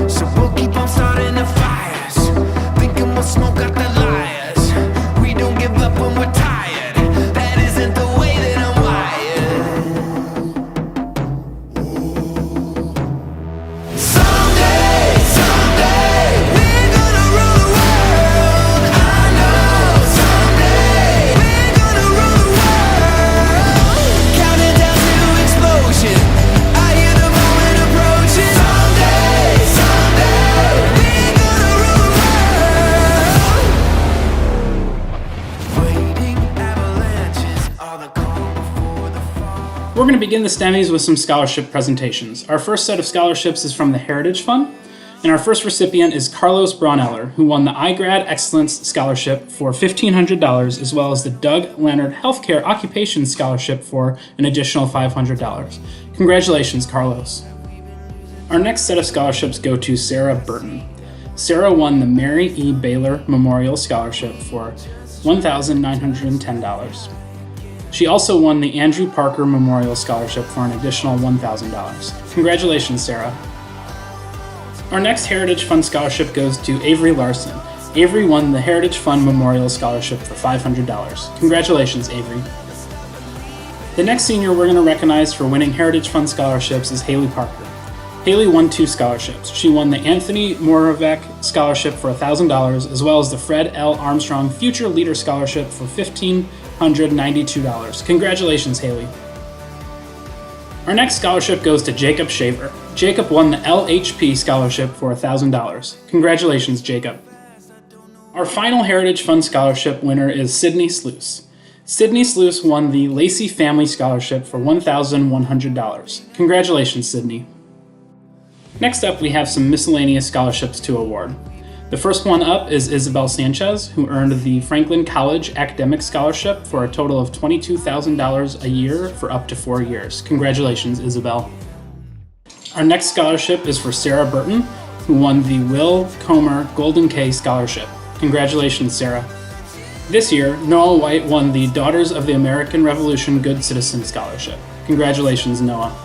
So we'll keep on starting the fires, thinking we'll smoke out the liars. We don't give up when we're tired. That isn't the way that I'm wired. Someday, someday, we're gonna rule the world. I know someday we're gonna rule the world. Counting down to explosion, I hear the moment approaching. Someday, someday, we're gonna rule the world. Waiting avalanches are the calm before the fall. We're going to begin the Stemmy'S with some scholarship presentations. Our first set of scholarships is from the Heritage Fund, and our first recipient is Carlos Brauneller, who won the iGrad Excellence Scholarship for $1,500, as well as the Doug Leonard Healthcare Occupation Scholarship for an additional $500. Congratulations, Carlos. Our next set of scholarships go to Sarah Burton. Sarah won the Mary E. Baylor Memorial Scholarship for $1,910. She also won the Andrew Parker Memorial Scholarship for an additional $1,000. Congratulations, Sarah. Our next Heritage Fund scholarship goes to Avery Larson. Avery won the Heritage Fund Memorial Scholarship for $500. Congratulations, Avery. The next senior we're going to recognize for winning Heritage Fund scholarships is Haley Parker. Haley won 2 scholarships. She won the Anthony Moravec Scholarship for $1,000, as well as the Fred L. Armstrong Future Leader Scholarship for $1,592. Congratulations, Haley. Our next scholarship goes to Jacob Shaver. Jacob won the LHP Scholarship for $1,000. Congratulations, Jacob. Our final Heritage Fund Scholarship winner is Sydney Sluice. Sydney Sluice won the Lacey Family Scholarship for $1,100. Congratulations, Sydney. Next up, we have some miscellaneous scholarships to award. The first one up is Isabel Sanchez, who earned the Franklin College Academic Scholarship for a total of $22,000 a year for up to 4 years. Congratulations, Isabel. Our next scholarship is for Sarah Burton, who won the Will Comer Golden K Scholarship. Congratulations, Sarah. This year, Noah White won the Daughters of the American Revolution Good Citizen Scholarship. Congratulations, Noah.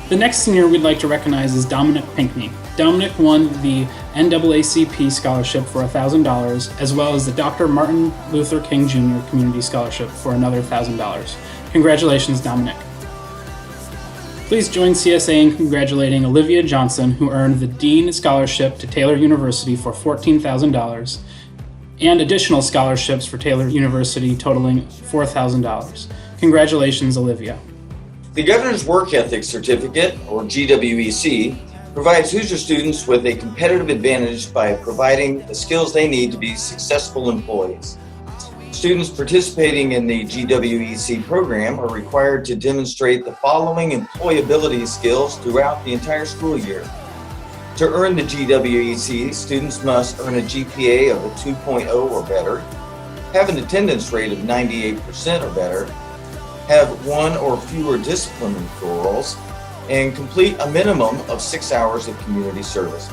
The next senior we'd like to recognize is Dominic Pinkney. Dominic won the NAACP Scholarship for $1,000, as well as the Dr. Martin Luther King Jr. Community Scholarship for another $1,000. Congratulations, Dominic. Please join CSA in congratulating Olivia Johnson, who earned the Dean Scholarship to Taylor University for $14,000, and additional scholarships for Taylor University totaling $4,000. Congratulations, Olivia. The Governor's Work Ethic Certificate, or GWEC, provides Hoosier students with a competitive advantage by providing the skills they need to be successful employees. Students participating in the GWEC program are required to demonstrate the following employability skills throughout the entire school year. To earn the GWEC, students must earn a GPA of a 2.0 or better, have an attendance rate of 98% or better, have 1 or fewer discipline referrals, and complete a minimum of 6 hours of community service.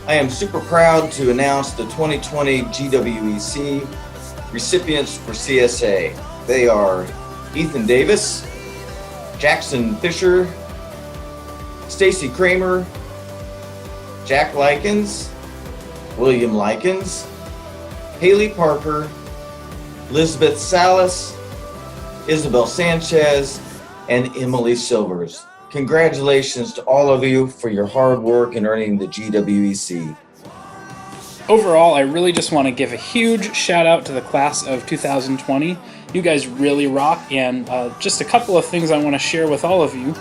I am super proud to announce the 2020 GWEC recipients for CSA. They are Ethan Davis, Jackson Fisher, Stacy Kramer, Jack Likens, William Likens, Haley Parker, Elizabeth Salas, Isabel Sanchez, and Emily Silvers. Congratulations to all of you for your hard work in earning the GWEC. Overall, I really just want to give a huge shout out to the class of 2020. You guys really rock, and just a couple of things I want to share with all of you.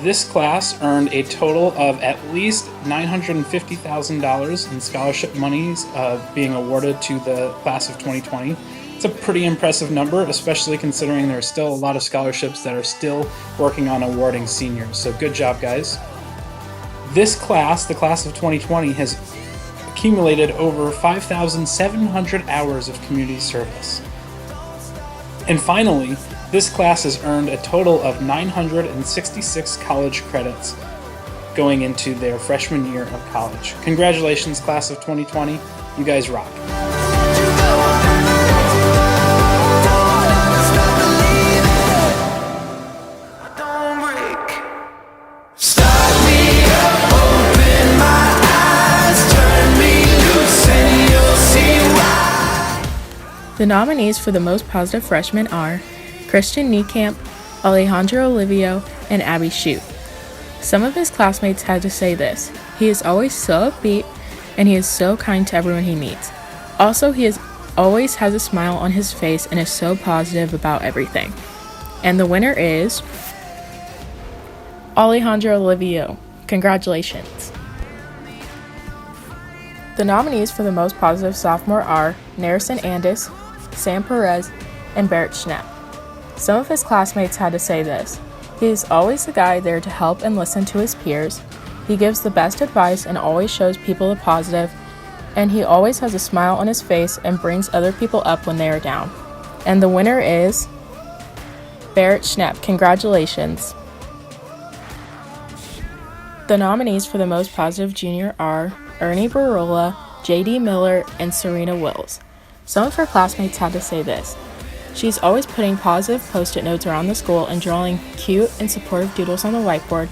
This class earned a total of at least $950,000 in scholarship monies being awarded to the class of 2020. It's a pretty impressive number, especially considering there are still a lot of scholarships that are still working on awarding seniors. So good job, guys. This class, the class of 2020, has accumulated over 5,700 hours of community service. And finally, this class has earned a total of 966 college credits going into their freshman year of college. Congratulations, class of 2020. You guys rock. Start me up, open my The nominees for the most positive freshmen are Christian Niekamp, Alejandro Olivio, and Abby Shute. Some of his classmates had to say this: he is always so upbeat, and he is so kind to everyone he meets. Also, always has a smile on his face and is so positive about everything. And the winner is Alejandro Olivio. Congratulations. The nominees for the most positive sophomore are Narison Andis, Sam Perez, and Barrett Schnapp. Some of his classmates had to say this: he is always the guy there to help and listen to his peers. He gives the best advice and always shows people the positive, and he always has a smile on his face and brings other people up when they are down. And the winner is Barrett Schnapp. Congratulations. The nominees for the most positive junior are Ernie Barola, J.D. Miller, and Serena Wills. Some of her classmates had to say this: she's always putting positive post-it notes around the school and drawing cute and supportive doodles on the whiteboard.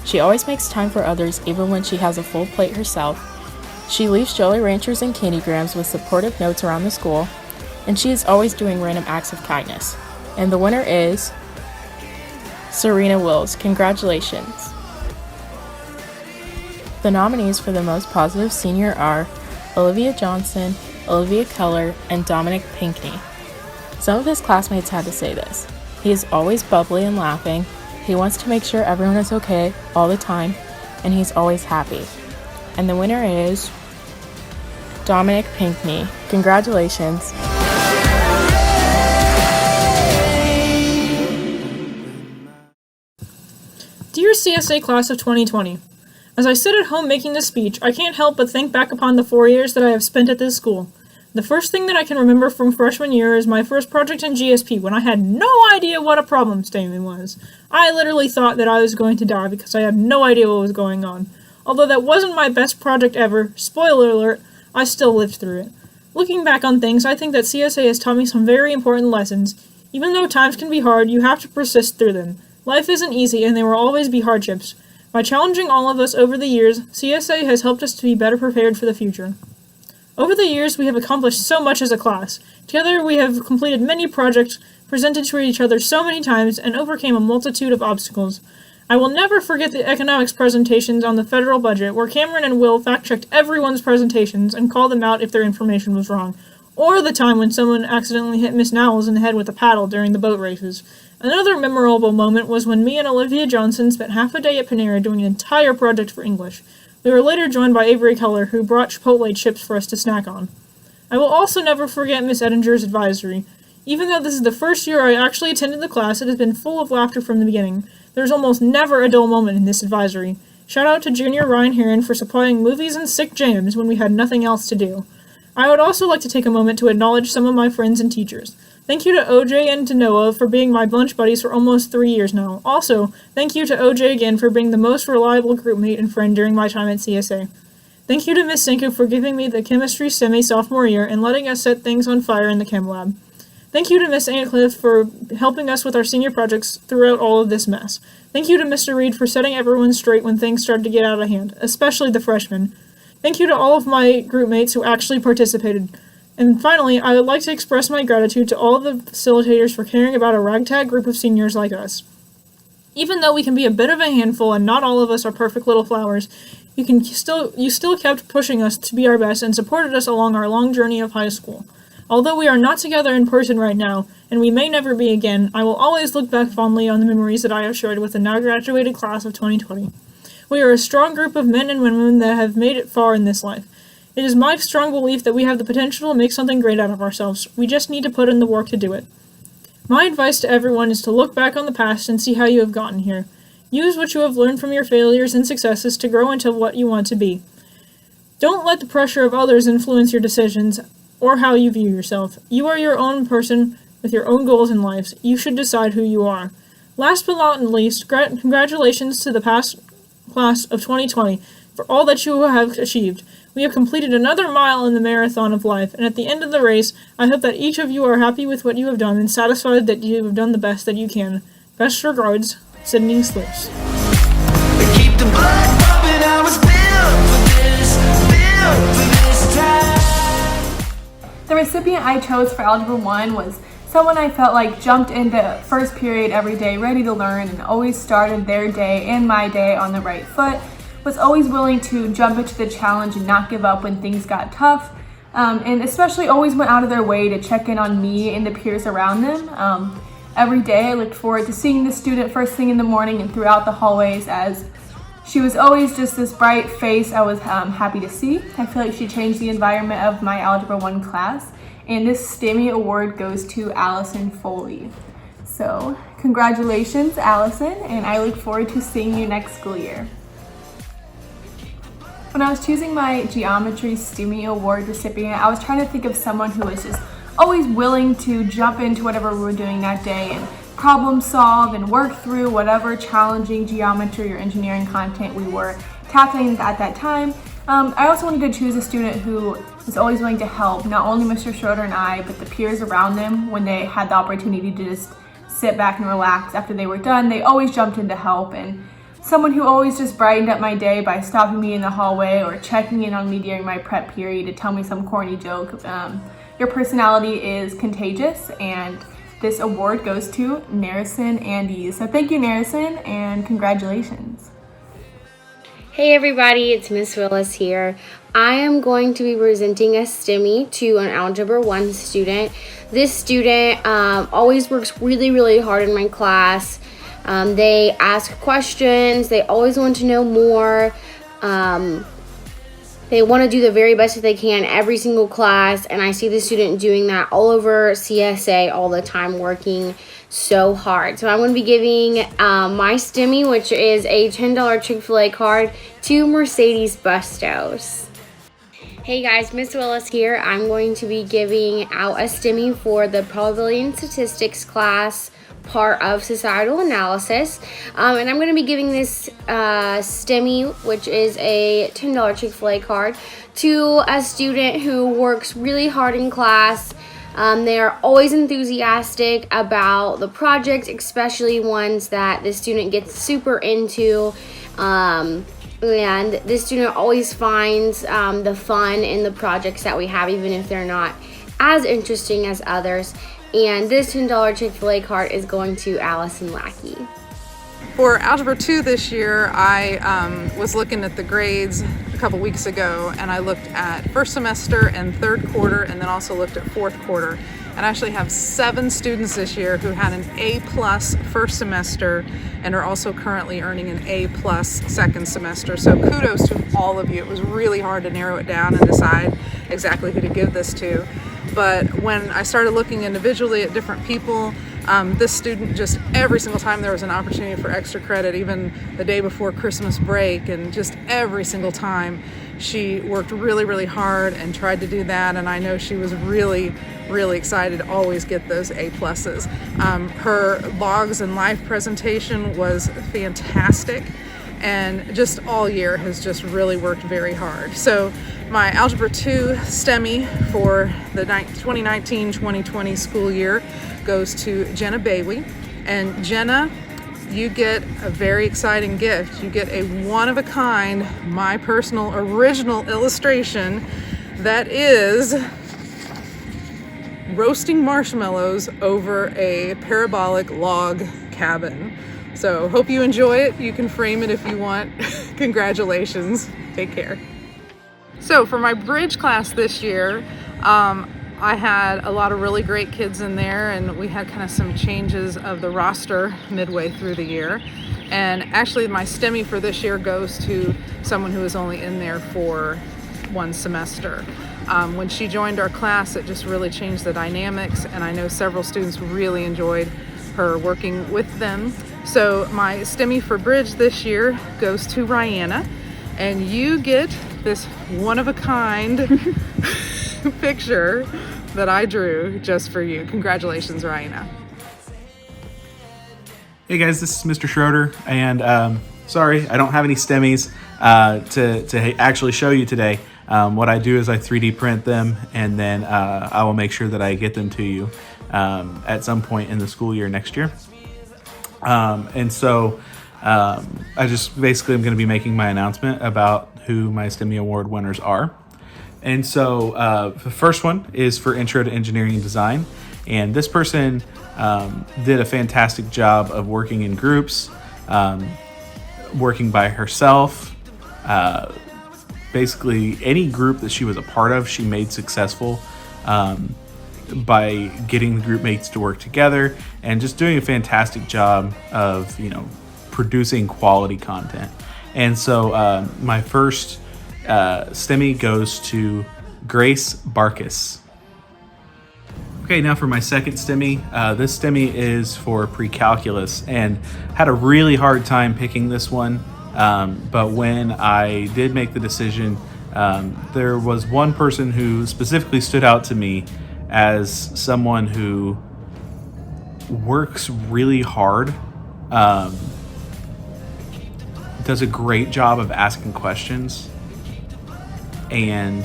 She always makes time for others even when she has a full plate herself. She leaves Jolly Ranchers and Candygrams with supportive notes around the school, and she is always doing random acts of kindness. And the winner is Serena Wills. Congratulations. The nominees for the most positive senior are Olivia Johnson, Olivia Keller, and Dominic Pinkney. Some of his classmates had to say this: he is always bubbly and laughing, he wants to make sure everyone is okay all the time, and he's always happy. And the winner is Dominic Pinkney. Congratulations. Dear CSA Class of 2020, as I sit at home making this speech, I can't help but think back upon the 4 years that I have spent at this school. The first thing that I can remember from freshman year is my first project in GSP, when I had no idea what a problem statement was. I literally thought that I was going to die because I had no idea what was going on. Although that wasn't my best project ever, spoiler alert, I still lived through it. Looking back on things, I think that CSA has taught me some very important lessons. Even though times can be hard, you have to persist through them. Life isn't easy, and there will always be hardships. By challenging all of us over the years, CSA has helped us to be better prepared for the future. Over the years, we have accomplished so much as a class. Together, we have completed many projects, presented to each other so many times, and overcame a multitude of obstacles. I will never forget the economics presentations on the federal budget, where Cameron and Will fact-checked everyone's presentations and called them out if their information was wrong, or the time when someone accidentally hit Miss Nowles in the head with a paddle during the boat races. Another memorable moment was when me and Olivia Johnson spent half a day at Panera doing an entire project for English. We were later joined by Avery Keller, who brought Chipotle chips for us to snack on. I will also never forget Miss Ettinger's advisory. Even though this is the first year I actually attended the class, it has been full of laughter from the beginning. There's almost never a dull moment in this advisory. Shout out to Junior Ryan Heron for supplying movies and sick jams when we had nothing else to do. I would also like to take a moment to acknowledge some of my friends and teachers. Thank you to OJ and to Noah for being my lunch buddies for almost 3 years now. Also, thank you to OJ again for being the most reliable group mate and friend during my time at CSA. Thank you to Miss Senku for giving me the chemistry semi sophomore year and letting us set things on fire in the chem lab. Thank you to Miss Antcliffe for helping us with our senior projects throughout all of this mess. Thank you to Mr. Reed for setting everyone straight when things started to get out of hand, especially the freshmen. Thank you to all of my group mates who actually participated. And finally, I would like to express my gratitude to all of the facilitators for caring about a ragtag group of seniors like us. Even though we can be a bit of a handful and not all of us are perfect little flowers, you still kept pushing us to be our best and supported us along our long journey of high school. Although we are not together in person right now, and we may never be again, I will always look back fondly on the memories that I have shared with the now graduated class of 2020. We are a strong group of men and women that have made it far in this life. It is my strong belief that we have the potential to make something great out of ourselves. We just need to put in the work to do it. My advice to everyone is to look back on the past and see how you have gotten here. Use what you have learned from your failures and successes to grow into what you want to be. Don't let the pressure of others influence your decisions or how you view yourself. You are your own person with your own goals in life. You should decide who you are. Last but not least, congratulations to the past class of 2020 for all that you have achieved. We have completed another mile in the marathon of life, and at the end of the race, I hope that each of you are happy with what you have done and satisfied that you have done the best that you can. Best regards, Sydney Slips. Keep the blood pumping, I was built for this time. There recipient I chose for Algebra 1 was someone I felt like jumped into first period every day ready to learn and always started their day and my day on the right foot, was always willing to jump into the challenge and not give up when things got tough, and especially always went out of their way to check in on me and the peers around them. Every day I looked forward to seeing the student first thing in the morning and throughout the hallways, as she was always just this bright face I was happy to see. I feel like she changed the environment of my Algebra 1 class, and this Stemmy award goes to Allison Foley. So congratulations, Allison, and I look forward to seeing you next school year. When I was choosing my Geometry Stemmy Award recipient, I was trying to think of someone who was just always willing to jump into whatever we were doing that day and problem solve and work through whatever challenging geometry or engineering content we were tackling at that time. I also wanted to choose a student who was always willing to help, not only Mr. Schroeder and I, but the peers around them when they had the opportunity to just sit back and relax after they were done. They always jumped in to help, and someone who always just brightened up my day by stopping me in the hallway or checking in on me during my prep period to tell me some corny joke. Your personality is contagious, and this award goes to Narison Andes. So thank you, Narison, and congratulations. Hey everybody, it's Miss Willis here. I am going to be presenting a STEMmy to an Algebra 1 student. This student always works really, really hard in my class. They ask questions, they always want to know more. They want to do the very best that they can every single class, and I see the student doing that all over CSA all the time, working so hard. So I'm going to be giving my STEMmy, which is a $10 Chick-fil-A card, to Mercedes Bustos. Hey guys, Miss Willis here. I'm going to be giving out a STEMmy for the Probability and Statistics class, part of societal analysis, and I'm going to be giving this STEMmy, which is a $10 Chick-fil-A card, to a student who works really hard in class. They are always enthusiastic about the projects, especially ones that the student gets super into, and this student always finds the fun in the projects that we have, even if they're not as interesting as others. And this $10 Chick-fil-A card is going to Allison Lackey. For Algebra 2 this year, I was looking at the grades a couple weeks ago, and I looked at first semester and third quarter, and then also looked at fourth quarter. And I actually have 7 students this year who had an A+ first semester and are also currently earning an A+ second semester. So kudos to all of you. It was really hard to narrow it down and decide exactly who to give this to. But when I started looking individually at different people, this student, just every single time there was an opportunity for extra credit, even the day before Christmas break, and just every single time she worked really, really hard and tried to do that. And I know she was really, really excited to always get those A+. Her logs and life presentation was fantastic, and just all year has just really worked very hard. So my Algebra 2 STEMmy for the 2019-2020 school year goes to Jenna Bailey. And Jenna, you get a very exciting gift. You get a one-of-a-kind, my personal original illustration that is roasting marshmallows over a parabolic log cabin. So hope you enjoy it. You can frame it if you want. Congratulations. Take care. So for my bridge class this year, I had a lot of really great kids in there, and we had kind of some changes of the roster midway through the year. And actually my STEMmy for this year goes to someone who was only in there for 1 semester. When she joined our class, it just really changed the dynamics, and I know several students really enjoyed her working with them. So my STEMmy for bridge this year goes to Rihanna, and you get this one-of-a-kind picture that I drew just for you. Congratulations, Rihanna. Hey guys, this is Mr. Schroeder, and sorry, I don't have any STEMMYs to actually show you today. What I do is I 3D print them, and then I will make sure that I get them to you at some point in the school year next year. And so I just basically am going to be making my announcement about who my STEMMY Award winners are. And so the first one is for Intro to Engineering and Design. And this person did a fantastic job of working in groups, working by herself. Basically, any group that she was a part of, she made successful by getting the group mates to work together and just doing a fantastic job of, producing quality content. And so my first STEMmy goes to Grace Barkis. Okay, now for my second STEMmy. This STEMmy is for pre-calculus, and had a really hard time picking this one. But when I did make the decision, there was one person who specifically stood out to me as someone who works really hard, does a great job of asking questions, and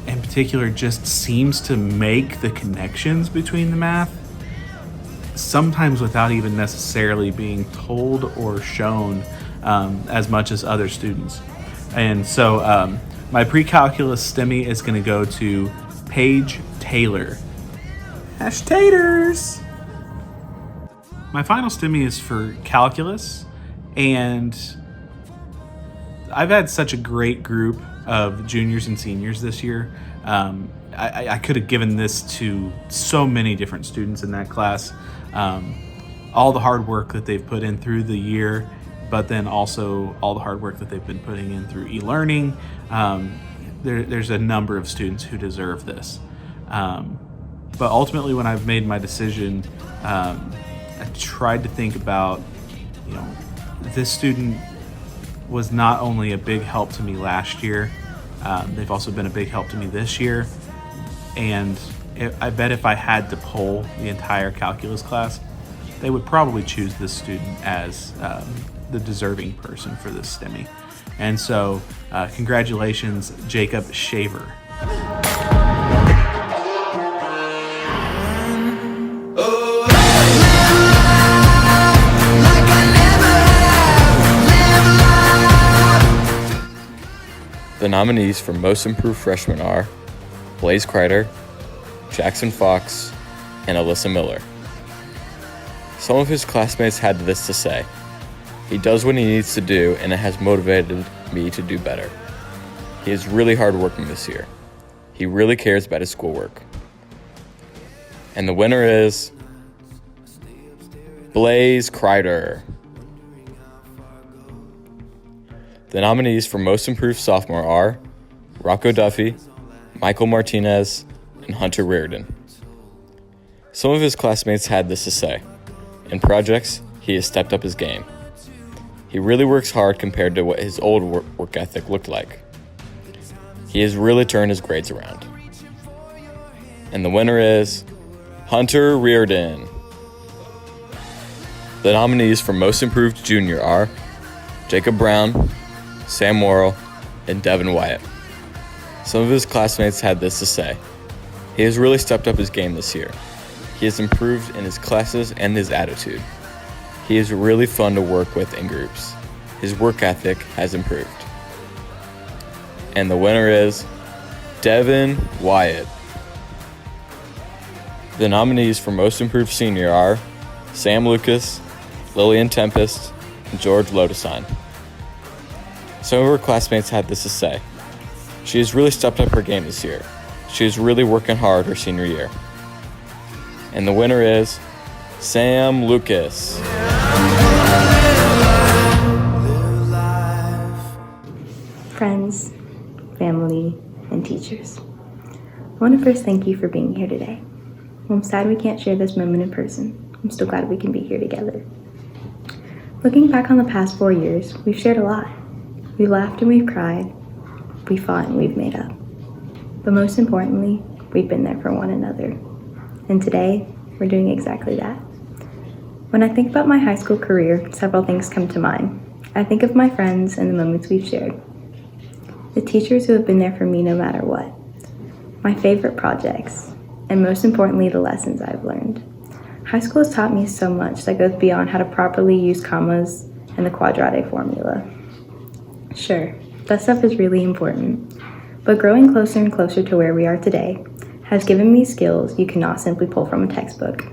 in particular just seems to make the connections between the math, sometimes without even necessarily being told or shown as much as other students. And so my pre-calculus STEMmy is going to go to Paige Taylor. Hash taters! My final STEMmy is for calculus, and I've had such a great group of juniors and seniors this year. I could have given this to so many different students in that class. All the hard work that they've put in through the year, but then also all the hard work that they've been putting in through e-learning. There's a number of students who deserve this. But ultimately, when I've made my decision, I tried to think about, this student was not only a big help to me last year, they've also been a big help to me this year. And I bet if I had to poll the entire calculus class, they would probably choose this student as the deserving person for this STEMmy. And so congratulations, Jacob Shaver. The nominees for Most Improved Freshman are Blaze Kreider, Jackson Fox, and Alyssa Miller. Some of his classmates had this to say: "He does what he needs to do, and it has motivated me to do better. He is really hardworking this year. He really cares about his schoolwork." And the winner is Blaze Kreider. The nominees for Most Improved Sophomore are Rocco Duffy, Michael Martinez, and Hunter Reardon. Some of his classmates had this to say: "In projects, he has stepped up his game. He really works hard compared to what his old work ethic looked like. He has really turned his grades around." And the winner is Hunter Reardon. The nominees for Most Improved Junior are Jacob Brown, Sam Morrill, and Devin Wyatt. Some of his classmates had this to say: "He has really stepped up his game this year. He has improved in his classes and his attitude. He is really fun to work with in groups. His work ethic has improved." And the winner is Devin Wyatt. The nominees for Most Improved Senior are Sam Lucas, Lillian Tempest, and George Lodesine. Some of her classmates had this to say: "She has really stepped up her game this year. She is really working hard her senior year." And the winner is Sam Lucas. Friends, family, and teachers, I want to first thank you for being here today. While I'm sad we can't share this moment in person, I'm still glad we can be here together. Looking back on the past 4 years, we've shared a lot. We laughed and we've cried. We fought and we've made up. But most importantly, we've been there for one another. And today, we're doing exactly that. When I think about my high school career, several things come to mind. I think of my friends and the moments we've shared. The teachers who have been there for me no matter what. My favorite projects. And most importantly, the lessons I've learned. High school has taught me so much that goes beyond how to properly use commas and the quadratic formula. Sure, that stuff is really important, But growing closer and closer to where we are today has given me skills you cannot simply pull from a textbook.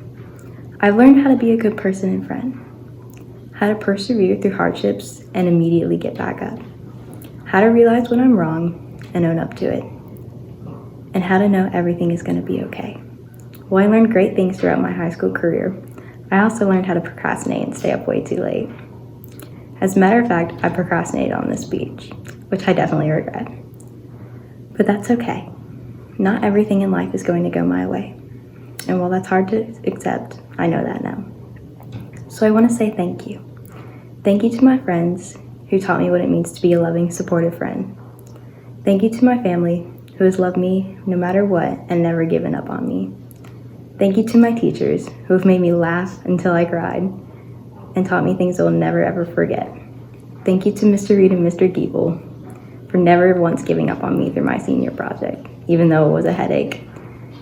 I've learned how to be a good person and friend, how to persevere through hardships and immediately get back up, how to realize when I'm wrong and own up to it, and how to know everything is going to be okay. While I learned great things throughout my high school career, I also learned how to procrastinate and stay up way too late. As a matter of fact, I procrastinated on this speech, which I definitely regret. But that's okay. Not everything in life is going to go my way. And while that's hard to accept, I know that now. So I want to say thank you. Thank you to my friends who taught me what it means to be a loving, supportive friend. Thank you to my family who has loved me no matter what and never given up on me. Thank you to my teachers who have made me laugh until I cried and taught me things I will never ever forget. Thank you to Mr. Reed and Mr. Giebel for never once giving up on me through my senior project, even though it was a headache.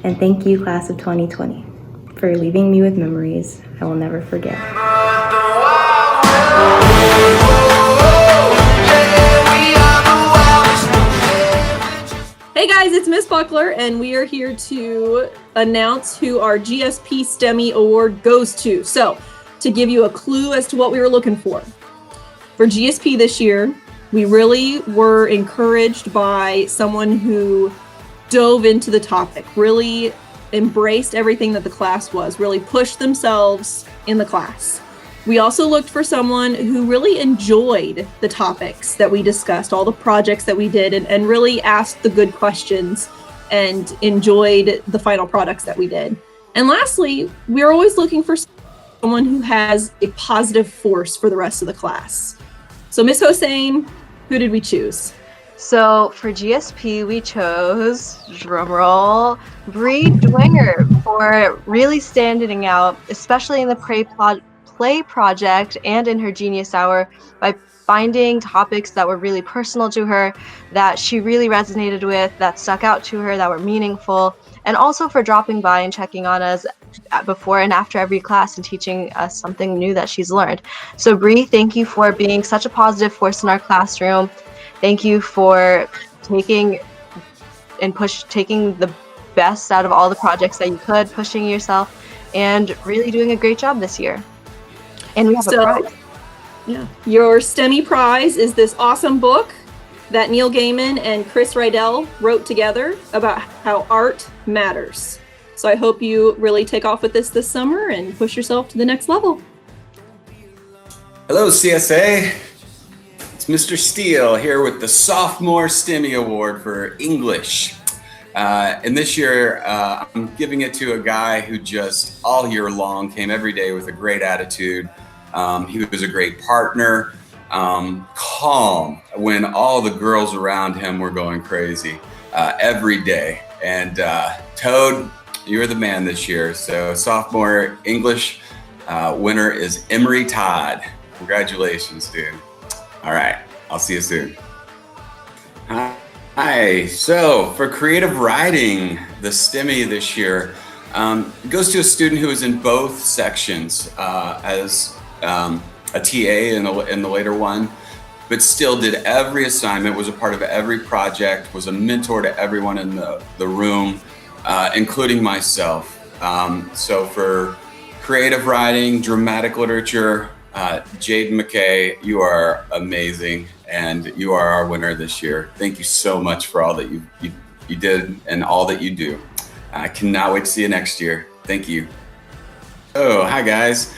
And thank you, class of 2020, for leaving me with memories I will never forget. Hey guys, it's Miss Buckler, and we are here to announce who our GSP STEMmy Award goes to. So, to give you a clue as to what we were looking for GSP this year, we really were encouraged by someone who dove into the topic, really embraced everything that the class was, really pushed themselves in the class. We also looked for someone who really enjoyed the topics that we discussed, all the projects that we did, and really asked the good questions and enjoyed the final products that we did. And lastly, we're always looking for someone who has a positive force for the rest of the class. So Miss Hossein, who did we choose? So for GSP, we chose, drumroll, Bree Dwinger for really standing out, especially in the play project and in her Genius Hour, by finding topics that were really personal to her, that she really resonated with, that stuck out to her, that were meaningful, and also for dropping by and checking on us before and after every class and teaching us something new that she's learned. So Bree, thank you for being such a positive force in our classroom. Thank you for taking the best out of all the projects that you could, pushing yourself, and really doing a great job this year. And we have a prize. Yeah. Your STEMmy prize is this awesome book that Neil Gaiman and Chris Rydell wrote together about how art matters. So I hope you really take off with this summer and push yourself to the next level. Hello, CSA. It's Mr. Steele here with the Sophomore STEMmy Award for English. And this year, I'm giving it to a guy who just all year long came every day with a great attitude. He was a great partner, calm when all the girls around him were going crazy every day. And Toad, you're the man this year. So sophomore English winner is Emery Todd. Congratulations, dude. All right, I'll see you soon. Hi, so for creative writing, the STEMmy this year goes to a student who was in both sections as a TA in the later one, but still did every assignment, was a part of every project, was a mentor to everyone in the room, including myself. So for creative writing, dramatic literature, Jaden McKay, you are amazing, and you are our winner this year. Thank you so much for all that you did and all that you do. I cannot wait to see you next year. Thank you. Oh, hi guys.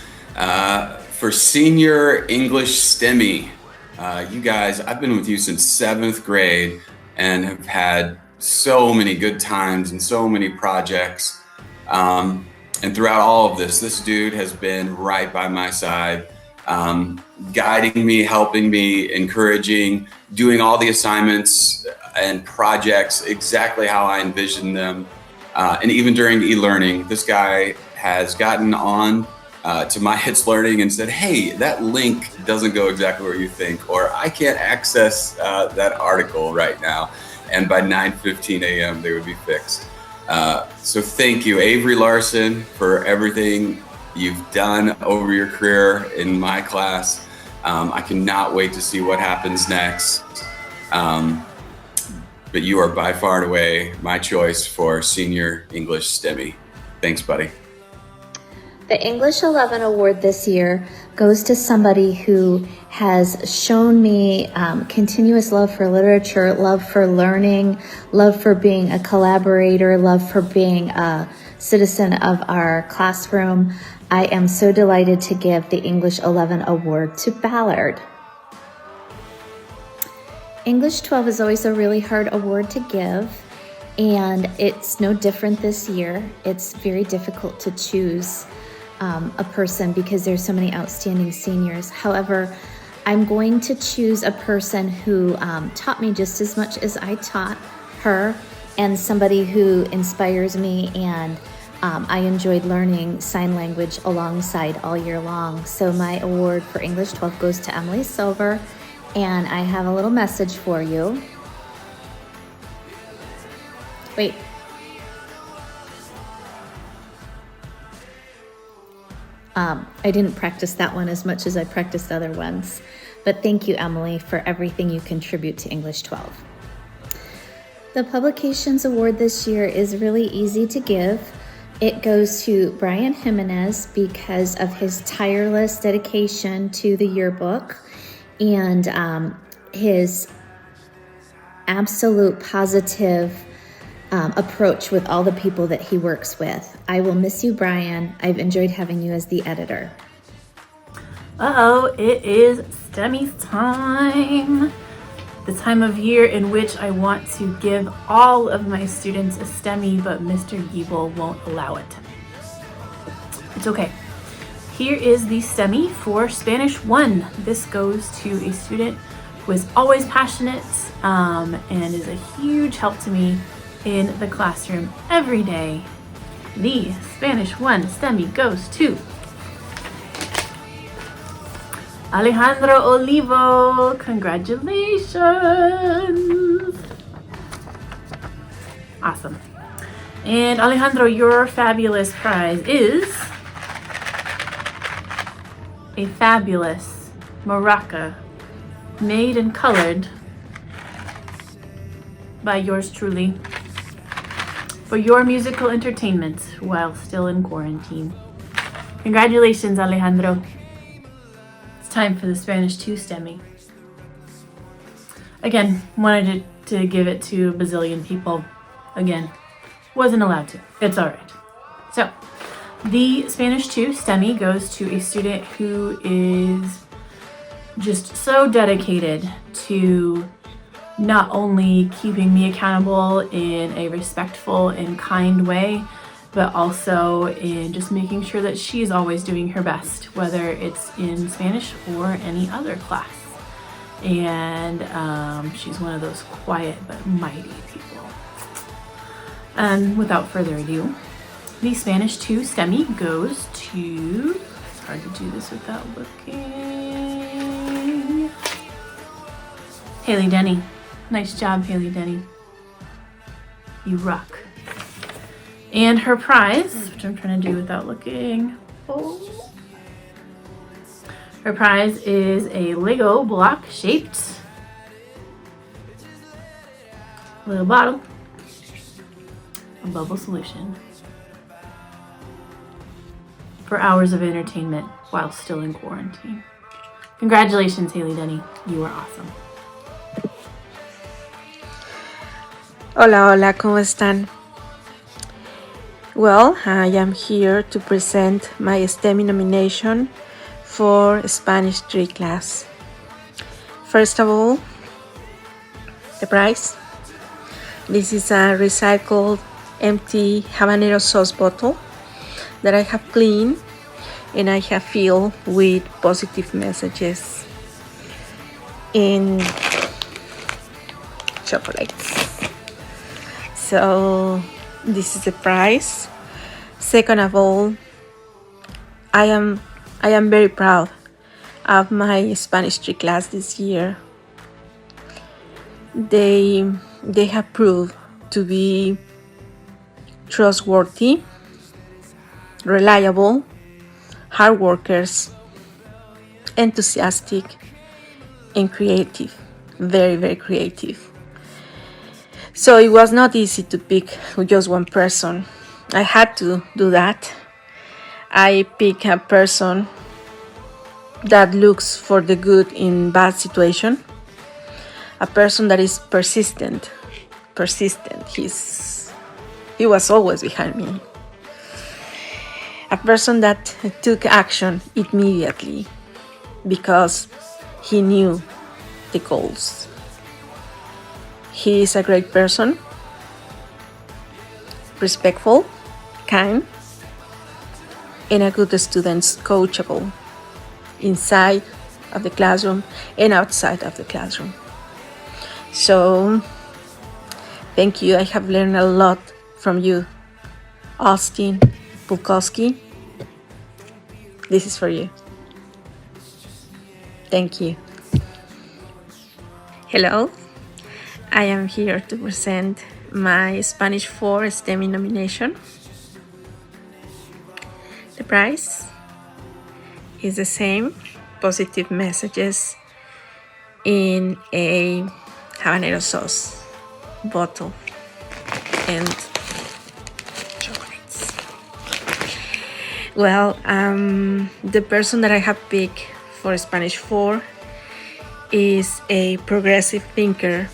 For senior English STEMmy, you guys, I've been with you since 7th grade and have had so many good times and so many projects. And throughout all of this dude has been right by my side, guiding me, helping me, encouraging, doing all the assignments and projects exactly how I envisioned them. And even during e-learning, this guy has gotten on to my Hits Learning and said, hey, that link doesn't go exactly where you think, or I can't access that article right now. And by 9:15 a.m. they would be fixed. So thank you, Avery Larson, for everything you've done over your career in my class. I cannot wait to see what happens next. but you are by far and away my choice for Senior English STEMmy. Thanks, buddy. The English 11 award this year goes to somebody who has shown me continuous love for literature, love for learning, love for being a collaborator, love for being a citizen of our classroom. I am so delighted to give the English 11 award to Ballard. English 12 is always a really hard award to give, and it's no different this year. It's very difficult to choose a person because there's so many outstanding seniors. However, I'm going to choose a person who taught me just as much as I taught her, and somebody who inspires me, and I enjoyed learning sign language alongside all year long. So my award for English 12 goes to Emily Silver, and I have a little message for you. Wait. I didn't practice that one as much as I practiced other ones, but thank you, Emily, for everything you contribute to English 12. The Publications Award this year is really easy to give. It goes to Brian Jimenez because of his tireless dedication to the yearbook and his absolute positive approach with all the people that he works with. I will miss you, Brian. I've enjoyed having you as the editor. Uh-oh, it is Stemmy's time. The time of year in which I want to give all of my students a Stemmy, but Mr. Giebel won't allow it. It's okay. Here is the Stemmy for Spanish 1. This goes to a student who is always passionate and is a huge help to me in the classroom every day. The Spanish 1 Stemmy goes to Alejandro Olivo. Congratulations. Awesome. And Alejandro, your fabulous prize is a fabulous maraca made and colored by yours truly for your musical entertainment while still in quarantine. Congratulations, Alejandro. It's time for the Spanish 2 Stemmy. Again, wanted to give it to a bazillion people. Again, wasn't allowed to. It's all right. So, the Spanish 2 Stemmy goes to a student who is just so dedicated to not only keeping me accountable in a respectful and kind way, but also in just making sure that she's always doing her best, whether it's in Spanish or any other class. And she's one of those quiet but mighty people. And without further ado, the Spanish 2 Stemmy goes to, it's hard to do this without looking, Haley Denny. Nice job, Haley Denny. You rock. And her prize, which I'm trying to do without looking. Oh. Her prize is a Lego block shaped little bottle of bubble solution for hours of entertainment while still in quarantine. Congratulations, Haley Denny. You are awesome. Hola, hola, ¿cómo están? Well, I am here to present my STEMmy nomination for Spanish 3 class. First of all, the prize. This is a recycled empty habanero sauce bottle that I have cleaned and I have filled with positive messages and chocolates. So this is the prize. Second of all, I am very proud of my Spanish 3 class this year. They have proved to be trustworthy, reliable, hard workers, enthusiastic, and creative. Very, very creative. So it was not easy to pick just one person. I had to do that. I pick a person that looks for the good in bad situation. A person that is persistent. He was always behind me. A person that took action immediately because he knew the goals. He is a great person, respectful, kind, and a good student, coachable, inside of the classroom and outside of the classroom. So, thank you. I have learned a lot from you, Austin Pulkowski. This is for you. Thank you. Hello, I am here to present my Spanish 4 STEMI nomination. The prize is the same, positive messages in a habanero sauce bottle and chocolates. Well, the person that I have picked for Spanish 4 is a progressive thinker.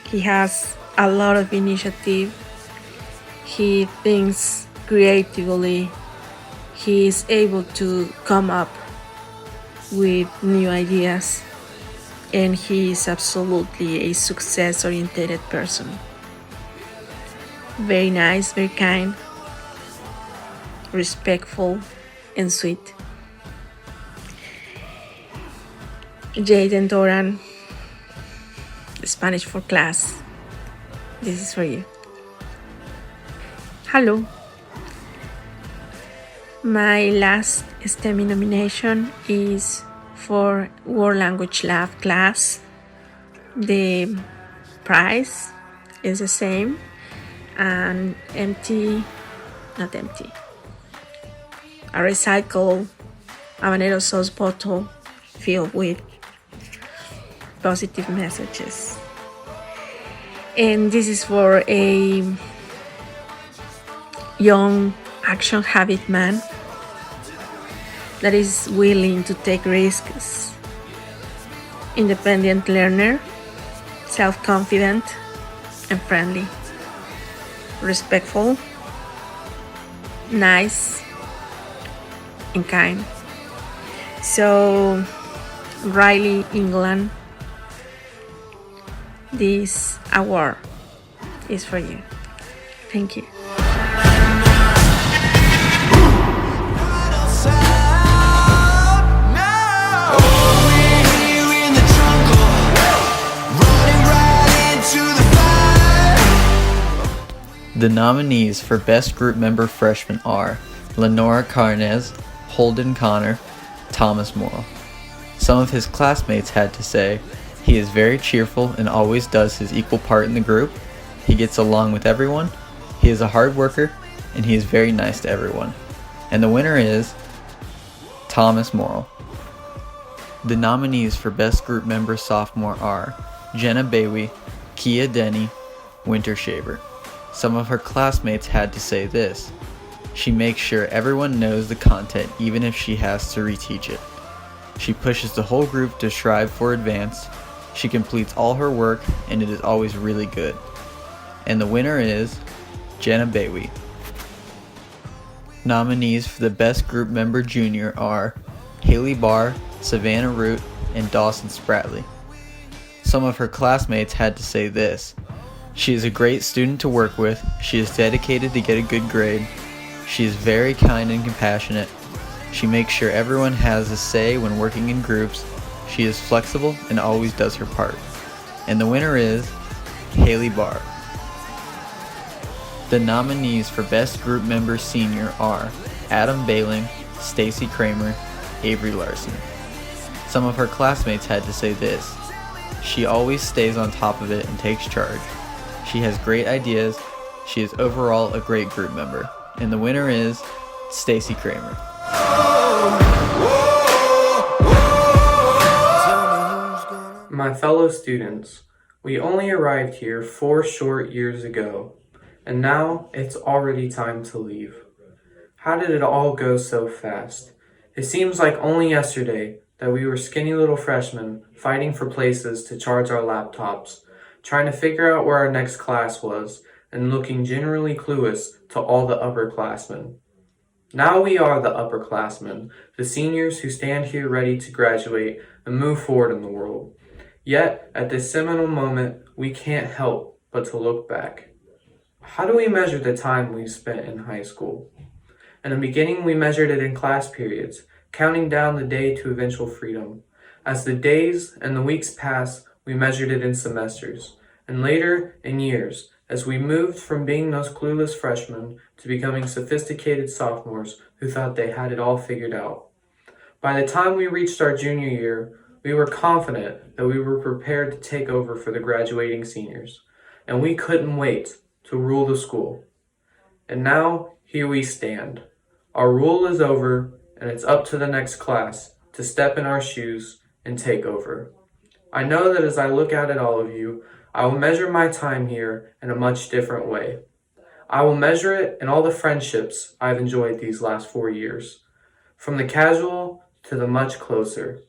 He has a lot of initiative. He thinks creatively. He is able to come up with new ideas, and he is absolutely a success-oriented person. Very nice, very kind, respectful, and sweet. Jaden Doran, Spanish for class. This is for you. Hello. My last STEMI nomination is for World Language Lab class. The prize is the same, a recycled habanero sauce bottle filled with positive messages. And this is for a young action habit man that is willing to take risks, independent learner, self-confident and friendly, respectful, nice and kind. So Riley England, this award is for you. Thank you. The nominees for Best Group Member Freshman are Lenora Carnes, Holden Connor, Thomas Morrill. Some of his classmates had to say, he is very cheerful and always does his equal part in the group. He gets along with everyone. He is a hard worker and he is very nice to everyone. And the winner is Thomas Morrill. The nominees for Best Group Member Sophomore are Jenna Bailey, Kia Denny, Winter Shaver. Some of her classmates had to say this: she makes sure everyone knows the content even if she has to reteach it. She pushes the whole group to strive for advance. She completes all her work and it is always really good. And the winner is Jenna Bailey. Nominees for the Best Group Member Junior are Haley Barr, Savannah Root, and Dawson Spratley. Some of her classmates had to say this: she is a great student to work with. She is dedicated to get a good grade. She is very kind and compassionate. She makes sure everyone has a say when working in groups. She is flexible and always does her part. And the winner is Haley Barr. The nominees for Best Group Member Senior are Adam Bailing, Stacy Kramer, Avery Larson. Some of her classmates had to say this: she always stays on top of it and takes charge. She has great ideas. She is overall a great group member. And the winner is Stacy Kramer. My fellow students, We only arrived here 4 short years ago, and now it's already time to leave. How did it all go so fast? It seems like only yesterday that we were skinny little freshmen fighting for places to charge our laptops, trying to figure out where our next class was, and looking generally clueless to all the upperclassmen. Now we are the upperclassmen, the seniors who stand here ready to graduate and move forward in the world. Yet, at this seminal moment, we can't help but to look back. How do we measure the time we've spent in high school? In the beginning, we measured it in class periods, counting down the day to eventual freedom. As the days and the weeks passed, we measured it in semesters, and later in years, as we moved from being those clueless freshmen to becoming sophisticated sophomores who thought they had it all figured out. By the time we reached our junior year, we were confident that we were prepared to take over for the graduating seniors, and we couldn't wait to rule the school. And now, here we stand. Our rule is over, and it's up to the next class to step in our shoes and take over. I know that as I look out at all of you, I will measure my time here in a much different way. I will measure it in all the friendships I've enjoyed these last 4 years, from the casual to the much closer.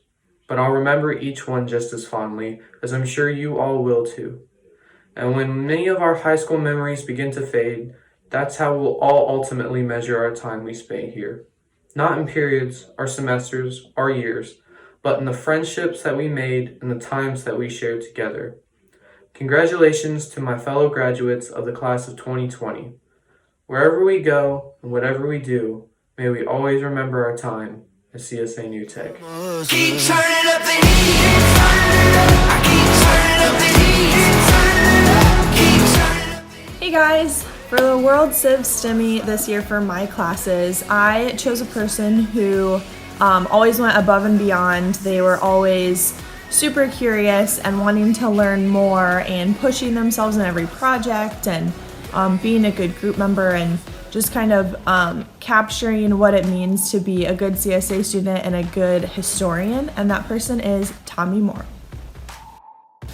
But I'll remember each one just as fondly, as I'm sure you all will too. And when many of our high school memories begin to fade, that's how we'll all ultimately measure our time we spent here. Not in periods, our semesters, our years, but in the friendships that we made and the times that we shared together. Congratulations to my fellow graduates of the class of 2020. Wherever we go and whatever we do, may we always remember our time at CSA New Tech. Keep turning up the heat. I keep turning up the heat. Keep turning up the heat. Hey guys, for the World Civ STEMmy this year for my classes, I chose a person who always went above and beyond. They were always super curious and wanting to learn more and pushing themselves in every project and being a good group member and just kind of capturing what it means to be a good CSA student and a good historian, and that person is Tommy Moore.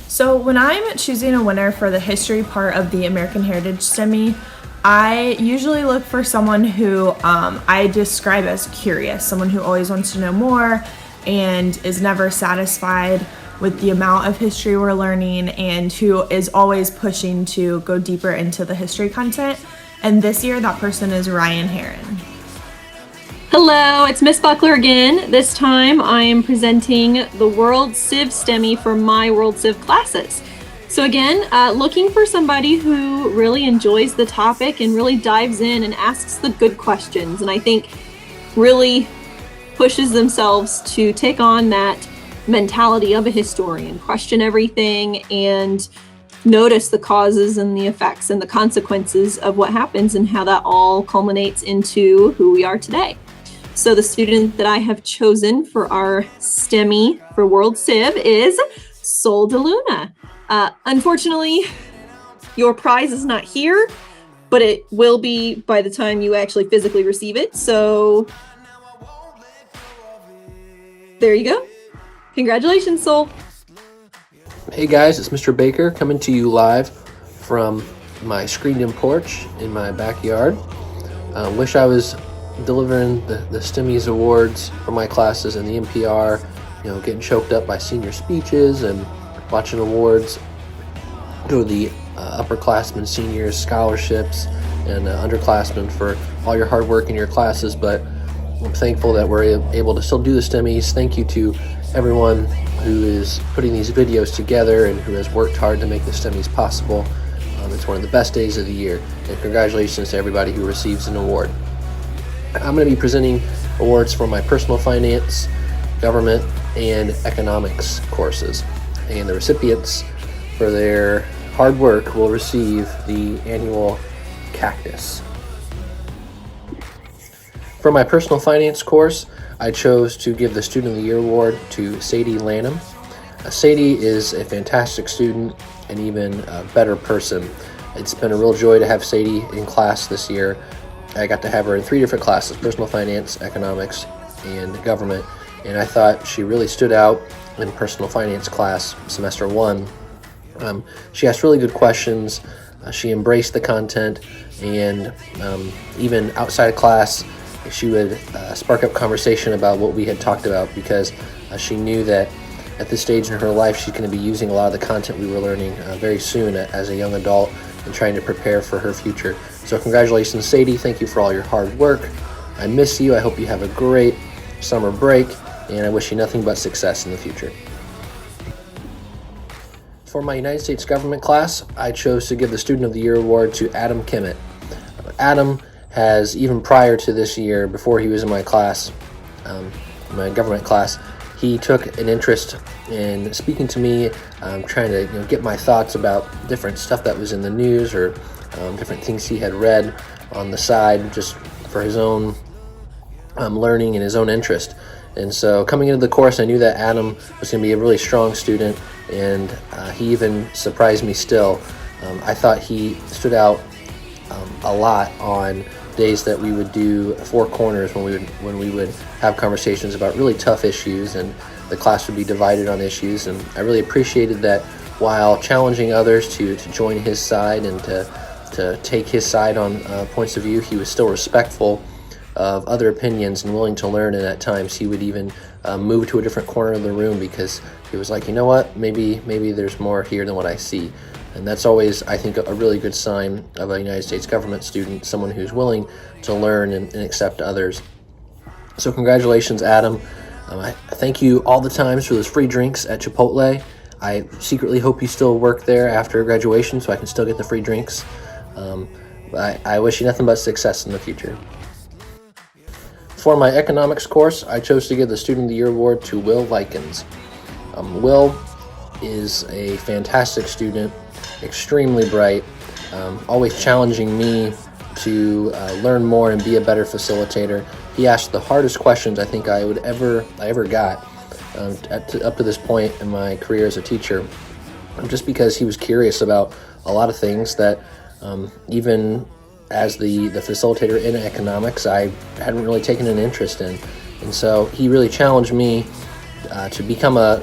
So when I'm choosing a winner for the history part of the American Heritage STEMmy, I usually look for someone who I describe as curious, someone who always wants to know more and is never satisfied with the amount of history we're learning and who is always pushing to go deeper into the history content. And this year, that person is Ryan Heron. Hello, it's Miss Buckler again. This time I am presenting the World Civ STEMmy for my World Civ classes. So again, looking for somebody who really enjoys the topic and really dives in and asks the good questions, and I think really pushes themselves to take on that mentality of a historian, question everything and notice the causes and the effects and the consequences of what happens and how that all culminates into who we are today. So the student that I have chosen for our STEMmy for World Civ is Sol DeLuna. Unfortunately, your prize is not here, but it will be by the time you actually physically receive it. So there you go. Congratulations, Sol. Hey guys, it's Mr. Baker coming to you live from my screened-in porch in my backyard. Wish I was delivering the Stemmy'S awards for my classes in the NPR, getting choked up by senior speeches and watching awards go to the upperclassmen, seniors, scholarships, and underclassmen for all your hard work in your classes, but I'm thankful that we're able to still do the Stemmy'S. Thank you to everyone who is putting these videos together and who has worked hard to make the Stemmy'S possible. It's one of the best days of the year, and congratulations to everybody who receives an award. I'm going to be presenting awards for my personal finance, government, and economics courses, and the recipients for their hard work will receive the annual cactus. For my personal finance course, I chose to give the Student of the Year award to Sadie Lanham. Sadie is a fantastic student and even a better person. It's been a real joy to have Sadie in class this year. I got to have her in 3 different classes, personal finance, economics, and government, and I thought she really stood out in personal finance class semester 1 She asked really good questions. She embraced the content, and even outside of class, she would spark up conversation about what we had talked about, because she knew that at this stage in her life, she's going to be using a lot of the content we were learning very soon as a young adult and trying to prepare for her future. So congratulations, Sadie. Thank you for all your hard work. I miss you. I hope you have a great summer break, and I wish you nothing but success in the future. For my United States Government class, I chose to give the Student of the Year award to Adam Kimmett. Adam has, even prior to this year, before he was in my class, my government class, he took an interest in speaking to me, trying to get my thoughts about different stuff that was in the news, or different things he had read on the side, just for his own learning and his own interest. And so coming into the course, I knew that Adam was going to be a really strong student, and he even surprised me still. I thought he stood out a lot on days that we would do Four Corners, when we would have conversations about really tough issues, and the class would be divided on issues. And I really appreciated that while challenging others to join his side and to take his side on points of view, he was still respectful of other opinions and willing to learn. And at times he would even move to a different corner of the room, because he was like, you know what, maybe there's more here than what I see. And that's always, I think, a really good sign of a United States government student, someone who's willing to learn and accept others. So congratulations, Adam. I thank you all the times for those free drinks at Chipotle. I secretly hope you still work there after graduation so I can still get the free drinks. I wish you nothing but success in the future. For my economics course, I chose to give the Student of the Year award to Will Vikens. Will is a fantastic student, extremely bright, always challenging me to learn more and be a better facilitator. He asked the hardest questions I think I ever got up to this point in my career as a teacher, just because he was curious about a lot of things that even as the facilitator in economics, I hadn't really taken an interest in. And so he really challenged me to become a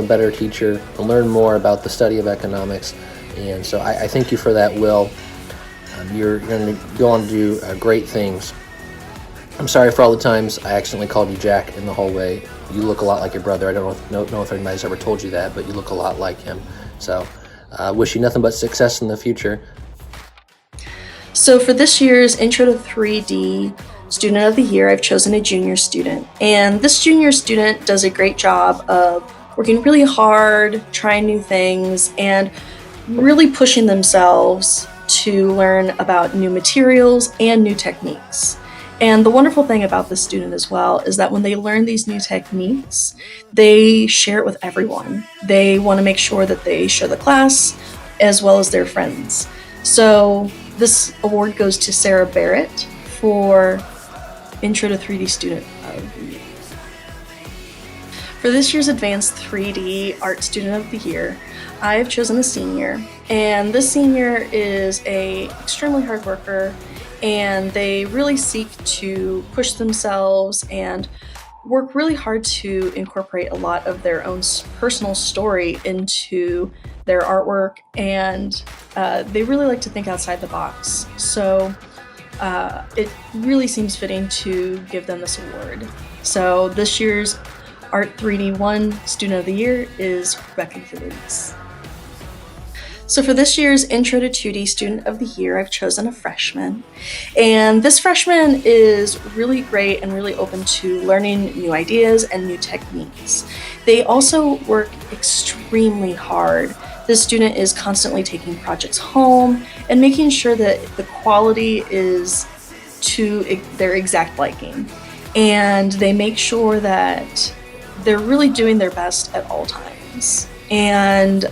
better teacher, to learn more about the study of economics. And so I thank you for that, Will. You're going to go on to do great things. I'm sorry for all the times I accidentally called you Jack in the hallway. You look a lot like your brother. I don't know if anybody's ever told you that, but you look a lot like him. So wish you nothing but success in the future. So for this year's Intro to 3D Student of the Year, I've chosen a junior student. And this junior student does a great job of working really hard, trying new things, and really pushing themselves to learn about new materials and new techniques. And the wonderful thing about this student as well is that when they learn these new techniques, they share it with everyone. They want to make sure that they show the class as well as their friends. So this award goes to Sarah Barrett for Intro to 3D Student of the Year. For this year's Advanced 3D Art Student of the Year, I have chosen a senior, and this senior is an extremely hard worker, and they really seek to push themselves and work really hard to incorporate a lot of their own personal story into their artwork, and they really like to think outside the box. So it really seems fitting to give them this award. So this year's Art 3D 1 Student of the Year is Rebecca Gillies. So for this year's Intro to 2D Student of the Year, I've chosen a freshman. And this freshman is really great and really open to learning new ideas and new techniques. They also work extremely hard. This student is constantly taking projects home and making sure that the quality is to their exact liking. And they make sure that they're really doing their best at all times. And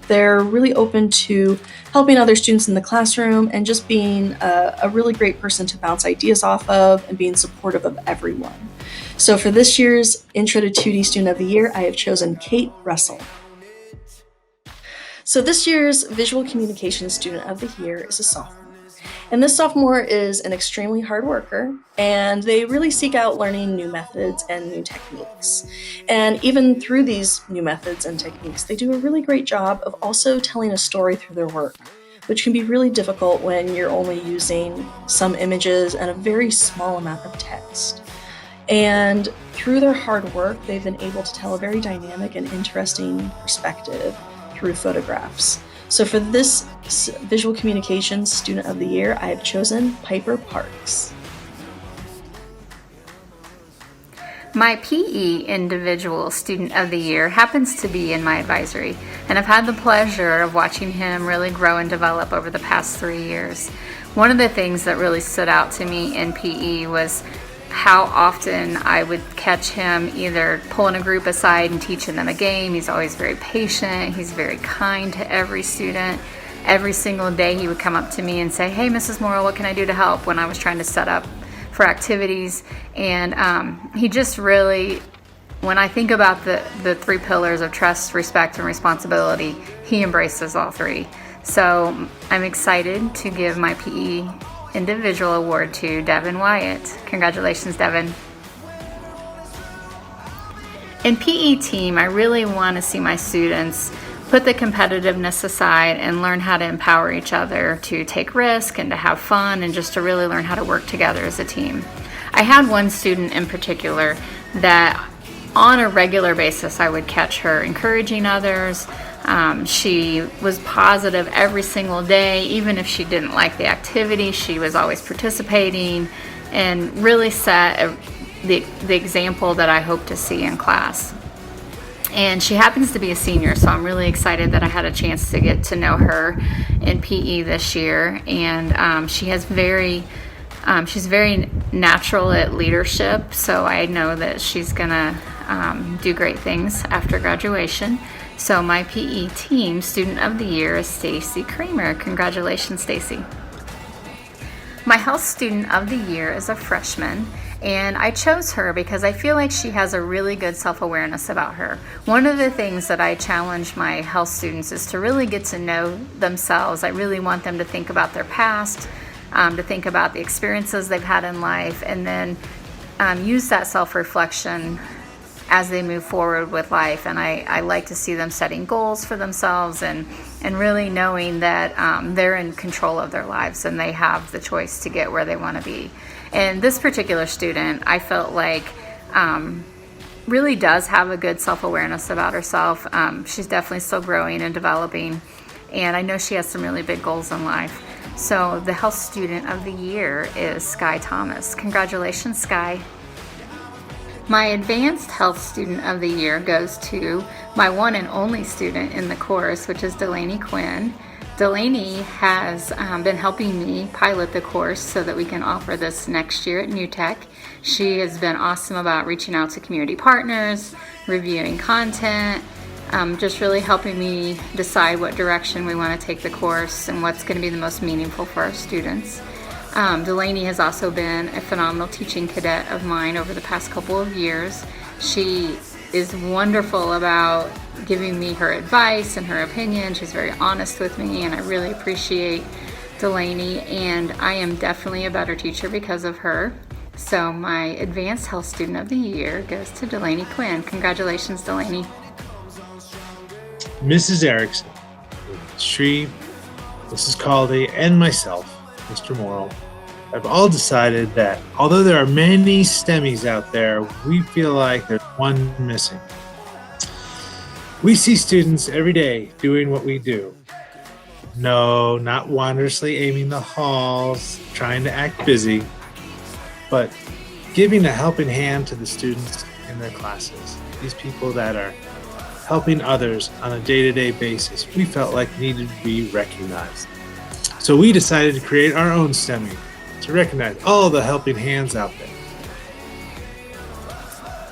they're really open to helping other students in the classroom and just being a really great person to bounce ideas off of and being supportive of everyone. So for this year's Intro to 2D Student of the Year, I have chosen Kate Russell. So this year's Visual Communication Student of the Year is a sophomore. And this sophomore is an extremely hard worker, and they really seek out learning new methods and new techniques. And even through these new methods and techniques, they do a really great job of also telling a story through their work, which can be really difficult when you're only using some images and a very small amount of text. And through their hard work, they've been able to tell a very dynamic and interesting perspective through photographs. So for this Visual Communications Student of the Year, I have chosen Piper Parks. My PE Individual Student of the Year happens to be in my advisory, and I've had the pleasure of watching him really grow and develop over the past 3 years. One of the things that really stood out to me in PE was how often I would catch him either pulling a group aside and teaching them a game. He's always very patient. He's very kind to every student. Every single day he would come up to me and say, "Hey, Mrs. Morrow, what can I do to help?" when I was trying to set up for activities. And he just really, when I think about the 3 pillars of trust, respect, and responsibility, he embraces all 3. So I'm excited to give my PE Individual Award to Devin Wyatt. Congratulations, Devin. In PE team, I really want to see my students put the competitiveness aside and learn how to empower each other to take risk and to have fun and just to really learn how to work together as a team. I had one student in particular that on a regular basis I would catch her encouraging others. She was positive every single day. Even if she didn't like the activity, she was always participating and really set the example that I hope to see in class. And she happens to be a senior, so I'm really excited that I had a chance to get to know her in PE this year. And she has she's very natural at leadership, so I know that she's gonna do great things after graduation. So my PE team Student of the Year is Stacy Kramer. Congratulations, Stacy. My Health Student of the Year is a freshman, and I chose her because I feel like she has a really good self-awareness about her. One of the things that I challenge my health students is to really get to know themselves. I really want them to think about their past, to think about the experiences they've had in life, and then use that self-reflection as they move forward with life. And I like to see them setting goals for themselves and really knowing that they're in control of their lives and they have the choice to get where they want to be. And this particular student, I felt like really does have a good self-awareness about herself. She's definitely still growing and developing, and I know she has some really big goals in life. So the Health Student of the Year is Sky Thomas. Congratulations, Sky. My Advanced Health Student of the Year goes to my one and only student in the course, which is Delaney Quinn. Delaney has been helping me pilot the course so that we can offer this next year at New Tech. She has been awesome about reaching out to community partners, reviewing content, just really helping me decide what direction we want to take the course and what's going to be the most meaningful for our students. Delaney has also been a phenomenal teaching cadet of mine over the past couple of years. She is wonderful about giving me her advice and her opinion. She's very honest with me, and I really appreciate Delaney, and I am definitely a better teacher because of her. So my Advanced Health Student of the Year goes to Delaney Quinn. Congratulations, Delaney. Mrs. Erickson, Shree, Mrs. Caldy, and myself, Mr. Morrill, have all decided that although there are many Stemmy'S out there, we feel like there's one missing. We see students every day doing what we do. No, not wondrously aiming the halls, trying to act busy, but giving a helping hand to the students in their classes. These people that are helping others on a day-to-day basis, we felt like needed to be recognized. So we decided to create our own Stemmy's to recognize all the helping hands out there.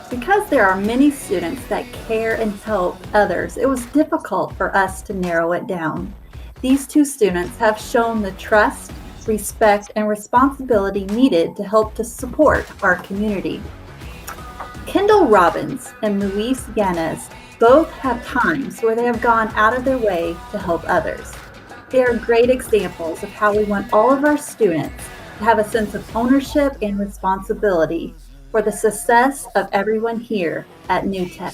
Because there are many students that care and help others, it was difficult for us to narrow it down. These 2 students have shown the trust, respect, and responsibility needed to help to support our community. Kendall Robbins and Luis Yanez both have times where they have gone out of their way to help others. They are great examples of how we want all of our students to have a sense of ownership and responsibility for the success of everyone here at New Tech.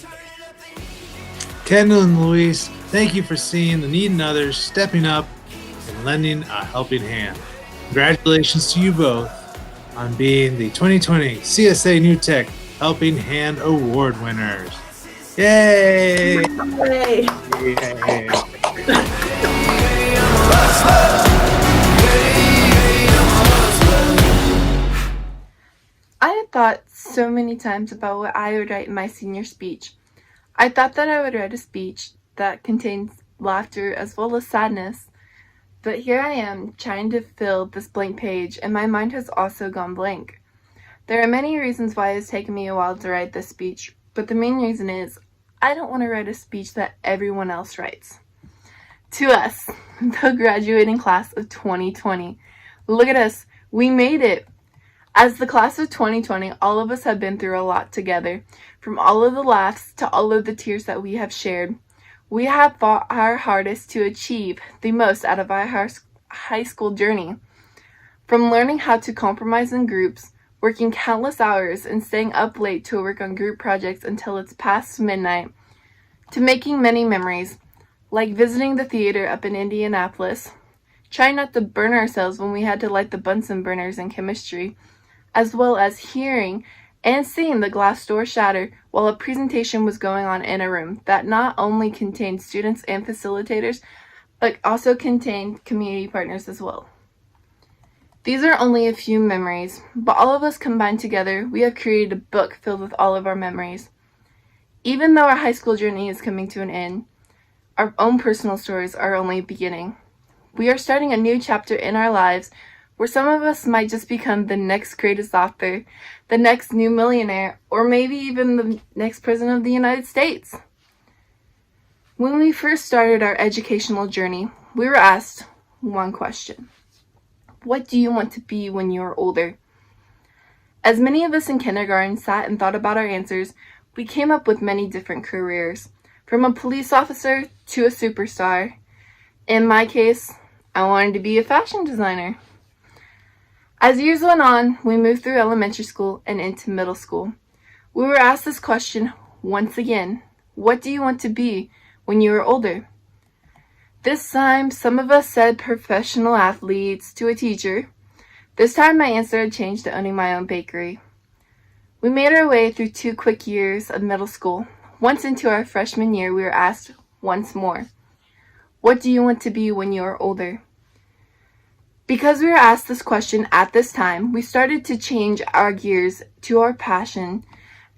Kendall and Luis, thank you for seeing the need in others, stepping up, and lending a helping hand. Congratulations to you both on being the 2020 CSA New Tech Helping Hand Award winners. Yay! Yay! Yay. I had thought so many times about what I would write in my senior speech. I thought that I would write a speech that contains laughter as well as sadness, but here I am trying to fill this blank page, and my mind has also gone blank. There are many reasons why it's taken me a while to write this speech, but the main reason is I don't want to write a speech that everyone else writes. To us, the graduating class of 2020, look at us, we made it! As the class of 2020, all of us have been through a lot together. From all of the laughs to all of the tears that we have shared, we have fought our hardest to achieve the most out of our high school journey. From learning how to compromise in groups, working countless hours and staying up late to work on group projects until it's past midnight, to making many memories, like visiting the theater up in Indianapolis, trying not to burn ourselves when we had to light the Bunsen burners in chemistry, as well as hearing and seeing the glass door shatter while a presentation was going on in a room that not only contained students and facilitators, but also contained community partners as well. These are only a few memories, but all of us combined together, we have created a book filled with all of our memories. Even though our high school journey is coming to an end, our own personal stories are only beginning. We are starting a new chapter in our lives where some of us might just become the next greatest author, the next new millionaire, or maybe even the next president of the United States. When we first started our educational journey, we were asked one question. What do you want to be when you are older? As many of us in kindergarten sat and thought about our answers, we came up with many different careers, from a police officer to a superstar. In my case, I wanted to be a fashion designer. As years went on, we moved through elementary school and into middle school. We were asked this question once again. What do you want to be when you are older? This time, some of us said professional athletes to a teacher. This time, my answer had changed to owning my own bakery. We made our way through 2 quick years of middle school. Once into our freshman year, we were asked once more. What do you want to be when you are older? Because we were asked this question at this time, we started to change our gears to our passion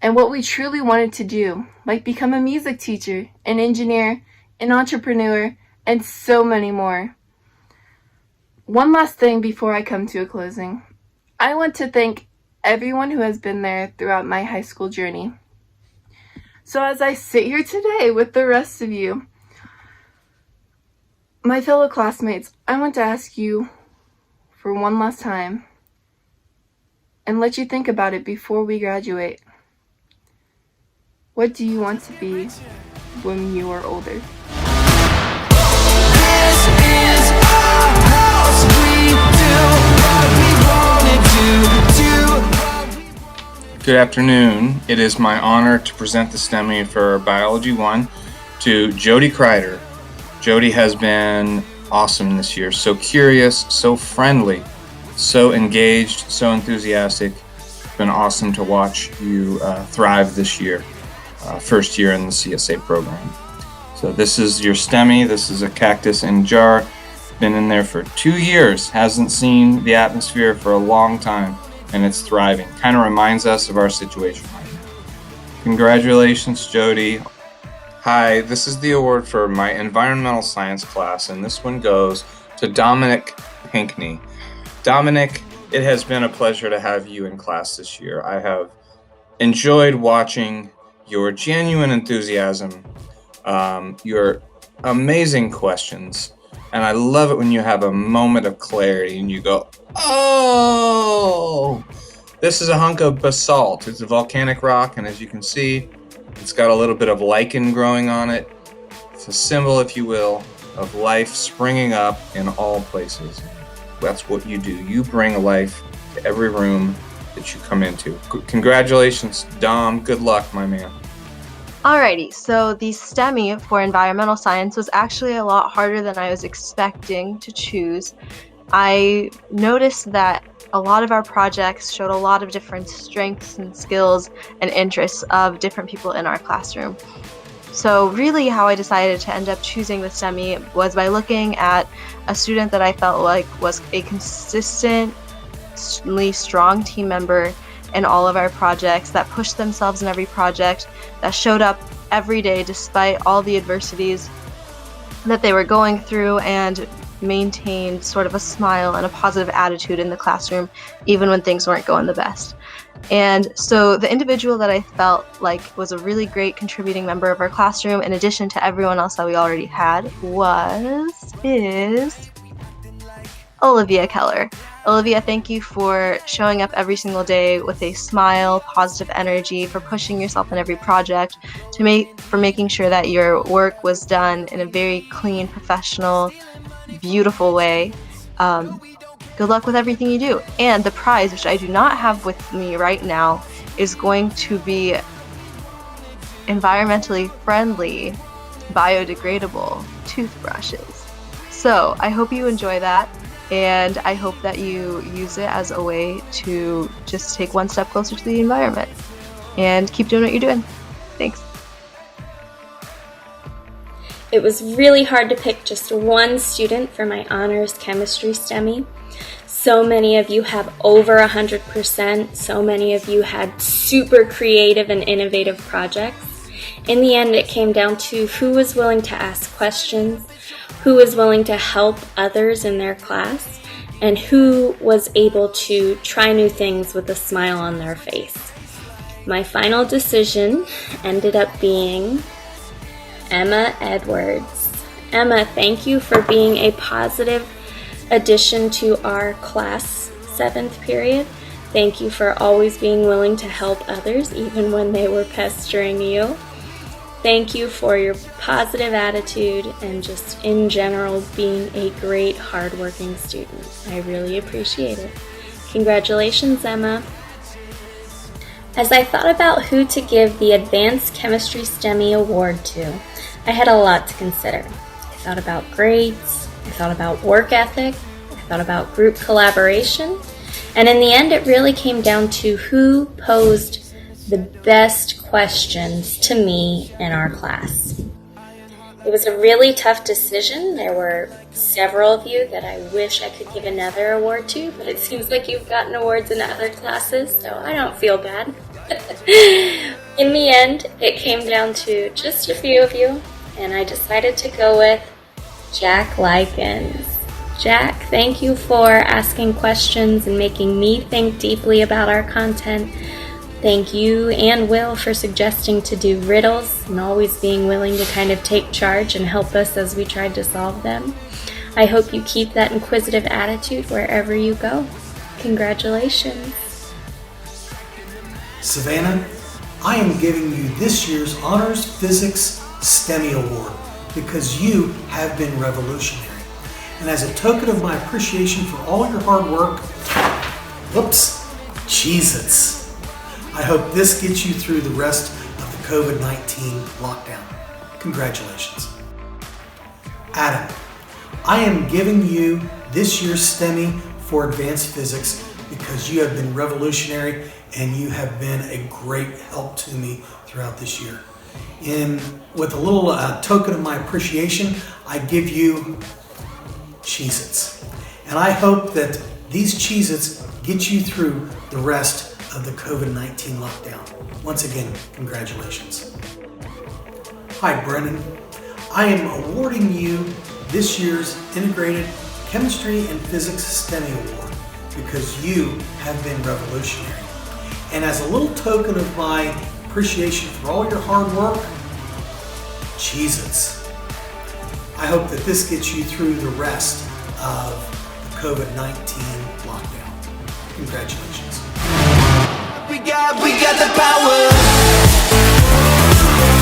and what we truly wanted to do, like become a music teacher, an engineer, an entrepreneur, and so many more. One last thing before I come to a closing. I want to thank everyone who has been there throughout my high school journey. So as I sit here today with the rest of you, my fellow classmates, I want to ask you for one last time and let you think about it before we graduate. What do you want to be when you are older? Good afternoon. It is my honor to present the STEMmy for Biology 1 to Jody Kreider. Jody has been awesome this year. So curious, so friendly, so engaged, so enthusiastic. It's been awesome to watch you thrive this year, first year in the CSA program. So this is your STEMmy. This is a cactus in jar. Been in there for 2 years. Hasn't seen the atmosphere for a long time, and it's thriving. Kind of reminds us of our situation right now. Congratulations, Jody. Hi, this is the award for my environmental science class, and this one goes to Dominic Pinkney. Dominic, it has been a pleasure to have you in class this year. I have enjoyed watching your genuine enthusiasm, your amazing questions, and I love it when you have a moment of clarity and you go, oh! This is a hunk of basalt. It's a volcanic rock, and as you can see, it's got a little bit of lichen growing on it. It's a symbol, if you will, of life springing up in all places. That's what you do. You bring life to every room that you come into. Congratulations, Dom. Good luck, my man. Alrighty, so the STEMI for environmental science was actually a lot harder than I was expecting to choose. I noticed that a lot of our projects showed a lot of different strengths and skills and interests of different people in our classroom. So really how I decided to end up choosing the STEMI was by looking at a student that I felt like was a consistently strong team member in all of our projects, that pushed themselves in every project, that showed up every day despite all the adversities that they were going through, and maintained sort of a smile and a positive attitude in the classroom even when things weren't going the best. And so the individual that I felt like was a really great contributing member of our classroom, in addition to everyone else that we already had, is Olivia Keller. Olivia, thank you for showing up every single day with a smile, positive energy, for pushing yourself in every project, for making sure that your work was done in a very clean, professional, beautiful way. Good luck with everything you do. And the prize, which I do not have with me right now, is going to be environmentally friendly, biodegradable toothbrushes. So I hope you enjoy that, and I hope that you use it as a way to just take one step closer to the environment. And keep doing what you're doing. Thanks. It was really hard to pick just one student for my honors chemistry STEMI. So many of you have over 100%. So many of you had super creative and innovative projects. In the end, it came down to who was willing to ask questions, who was willing to help others in their class, and who was able to try new things with a smile on their face. My final decision ended up being Emma Edwards. Emma, thank you for being a positive addition to our class 7th period. Thank you for always being willing to help others even when they were pestering you. Thank you for your positive attitude and just in general being a great hardworking student. I really appreciate it. Congratulations, Emma. As I thought about who to give the Advanced Chemistry STEMI Award to, I had a lot to consider. I thought about grades, I thought about work ethic, I thought about group collaboration, and in the end it really came down to who posed the best questions to me in our class. It was a really tough decision. There were several of you that I wish I could give another award to, but it seems like you've gotten awards in other classes, so I don't feel bad. In the end, it came down to just a few of you, and I decided to go with Jack Likens. Jack, thank you for asking questions and making me think deeply about our content. Thank you and Will for suggesting to do riddles and always being willing to kind of take charge and help us as we tried to solve them. I hope you keep that inquisitive attitude wherever you go. Congratulations. Savannah, I am giving you this year's Honors Physics STEMI Award because you have been revolutionary. And as a token of my appreciation for all your hard work, Cheez-Its. I hope this gets you through the rest of the COVID-19 lockdown. Congratulations. Adam, I am giving you this year's STEMI for Advanced Physics because you have been revolutionary and you have been a great help to me throughout this year. And with a little token of my appreciation, I give you Cheez-Its. And I hope that these Cheez-Its get you through the rest of the COVID-19 lockdown. Once again, congratulations. Hi, Brennan. I am awarding you this year's Integrated Chemistry and Physics STEMI Award because you have been revolutionary. And as a little token of my appreciation for all your hard work, Cheez-Its. I hope that this gets you through the rest of the COVID-19 lockdown. Congratulations. We got the power.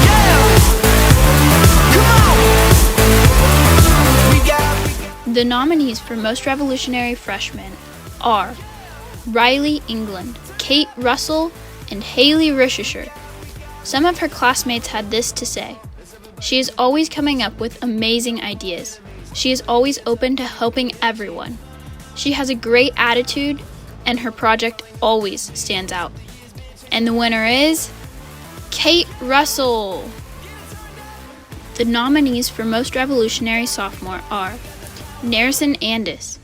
Yeah. Come on. The nominees for Most Revolutionary Freshman are Riley England, Kate Russell, and Haley Rishisher. Some of her classmates had this to say: "She is always coming up with amazing ideas. She is always open to helping everyone. She has a great attitude, and her project always stands out." And the winner is Kate Russell. The nominees for Most Revolutionary Sophomore are Narison Andis,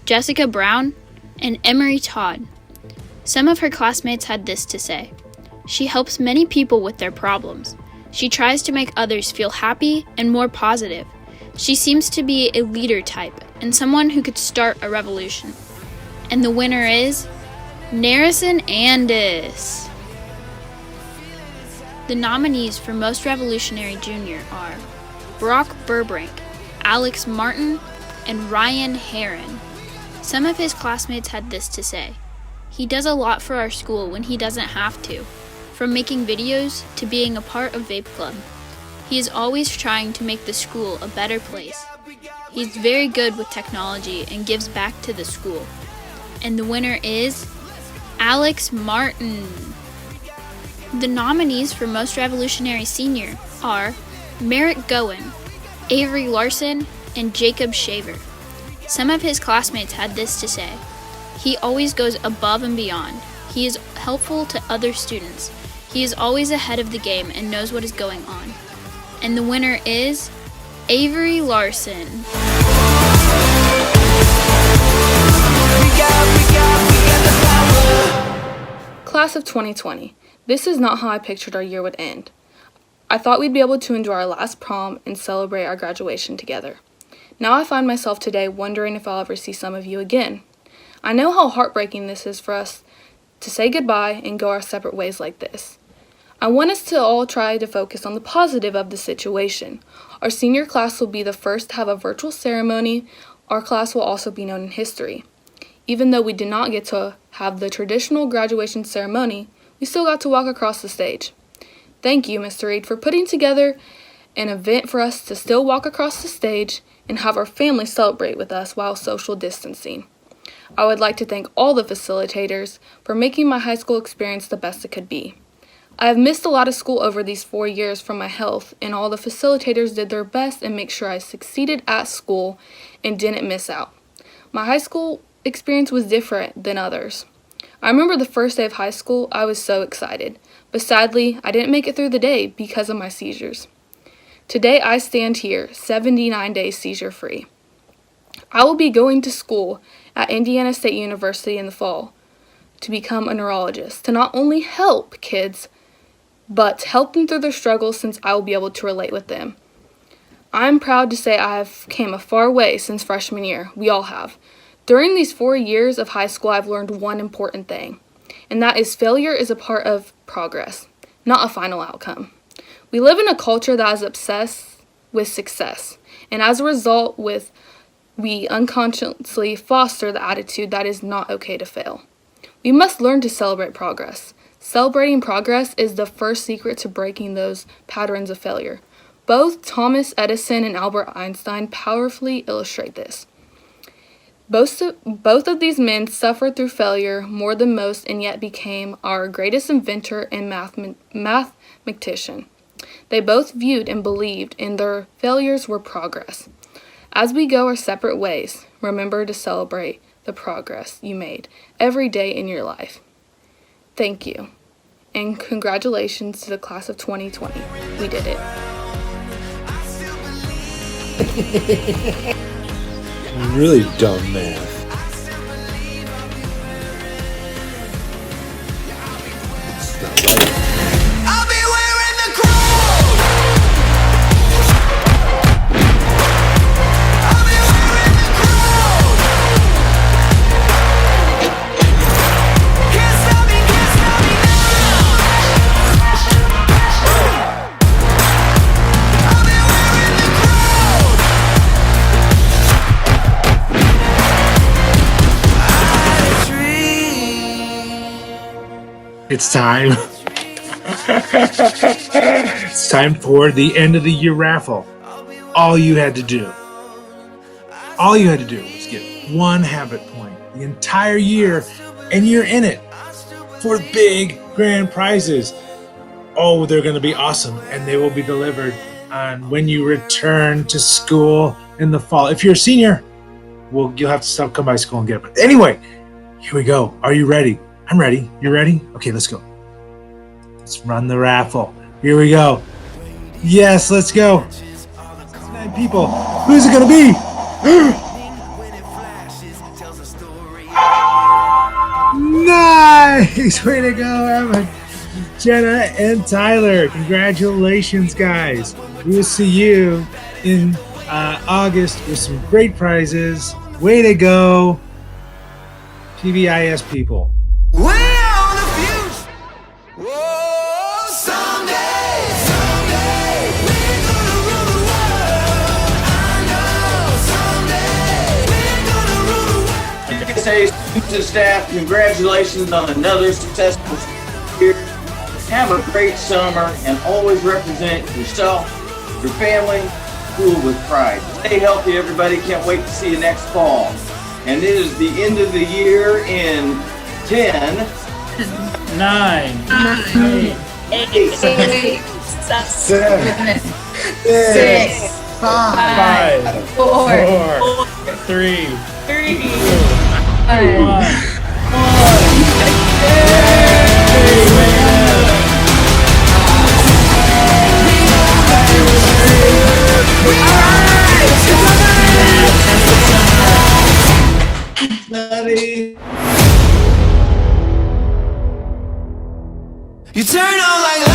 Jessica Brown, and Emery Todd. Some of her classmates had this to say: "She helps many people with their problems. She tries to make others feel happy and more positive. She seems to be a leader type and someone who could start a revolution." And the winner is Narison Andis. The nominees for Most Revolutionary Junior are Brock Burbrink, Alex Martin, and Ryan Heron. Some of his classmates had this to say: "He does a lot for our school when he doesn't have to, from making videos to being a part of Vape Club. He is always trying to make the school a better place. He's very good with technology and gives back to the school." And the winner is Alex Martin. The nominees for Most Revolutionary Senior are Merrick Gowen, Avery Larson, and Jacob Shaver. Some of his classmates had this to say: "He always goes above and beyond. He is helpful to other students. He is always ahead of the game and knows what is going on." And the winner is Avery Larson. Class of 2020. This is not how I pictured our year would end. I thought we'd be able to enjoy our last prom and celebrate our graduation together. Now I find myself today wondering if I'll ever see some of you again. I know how heartbreaking this is for us to say goodbye and go our separate ways like this. I want us to all try to focus on the positive of the situation. Our senior class will be the first to have a virtual ceremony. Our class will also be known in history. Even though we did not get to have the traditional graduation ceremony, we still got to walk across the stage. Thank you, Mr. Reed, for putting together an event for us to still walk across the stage and have our family celebrate with us while social distancing. I would like to thank all the facilitators for making my high school experience the best it could be. I have missed a lot of school over these 4 years from my health, and all the facilitators did their best and make sure I succeeded at school and didn't miss out. My high school experience was different than others. I remember the first day of high school, I was so excited, but sadly, I didn't make it through the day because of my seizures. Today, I stand here, 79 days seizure-free. I will be going to school at Indiana State University in the fall to become a neurologist, to not only help kids, but help them through their struggles since I will be able to relate with them. I'm proud to say I have came a far way since freshman year. We all have. During these 4 years of high school, I've learned one important thing, and that is failure is a part of progress, not a final outcome. We live in a culture that is obsessed with success, and as a result, we unconsciously foster the attitude that it's not okay to fail. We must learn to celebrate progress. Celebrating progress is the first secret to breaking those patterns of failure. Both Thomas Edison and Albert Einstein powerfully illustrate this. Both of these men suffered through failure more than most and yet became our greatest inventor and mathematician. They both viewed and believed in their failures were progress. As we go our separate ways, remember to celebrate the progress you made every day in your life. Thank you, and congratulations to the class of 2020. We did it. Really dumb math. It's not right. It's time. It's time for the end of the year raffle. All you had to do all you had to do was get one habit point the entire year, and you're in it for big grand prizes. Oh, they're going to be awesome, and they will be delivered on when you return to school in the fall. If you're a senior, well, you'll have to come by school and get it. But anyway, here we go. Are you ready? I'm ready. You ready? Okay, let's go. Let's run the raffle. Here we go. Yes, let's go. 9 people. Who's it going to be? Nice! Way to go, Emma, Jenna, and Tyler. Congratulations, guys. We will see you in August with some great prizes. Way to go, PBIS people. We are the future. Whoa, someday, we're gonna rule the world. I know someday we're gonna rule the world. I can say, students and staff, congratulations on another successful year. Have a great summer and always represent yourself, your family, school with pride. Stay healthy, everybody. Can't wait to see you next fall. And it is the end of the year in 10, 9, 8, 7, 6, 5, 4, 3, 2, 1. You turn on like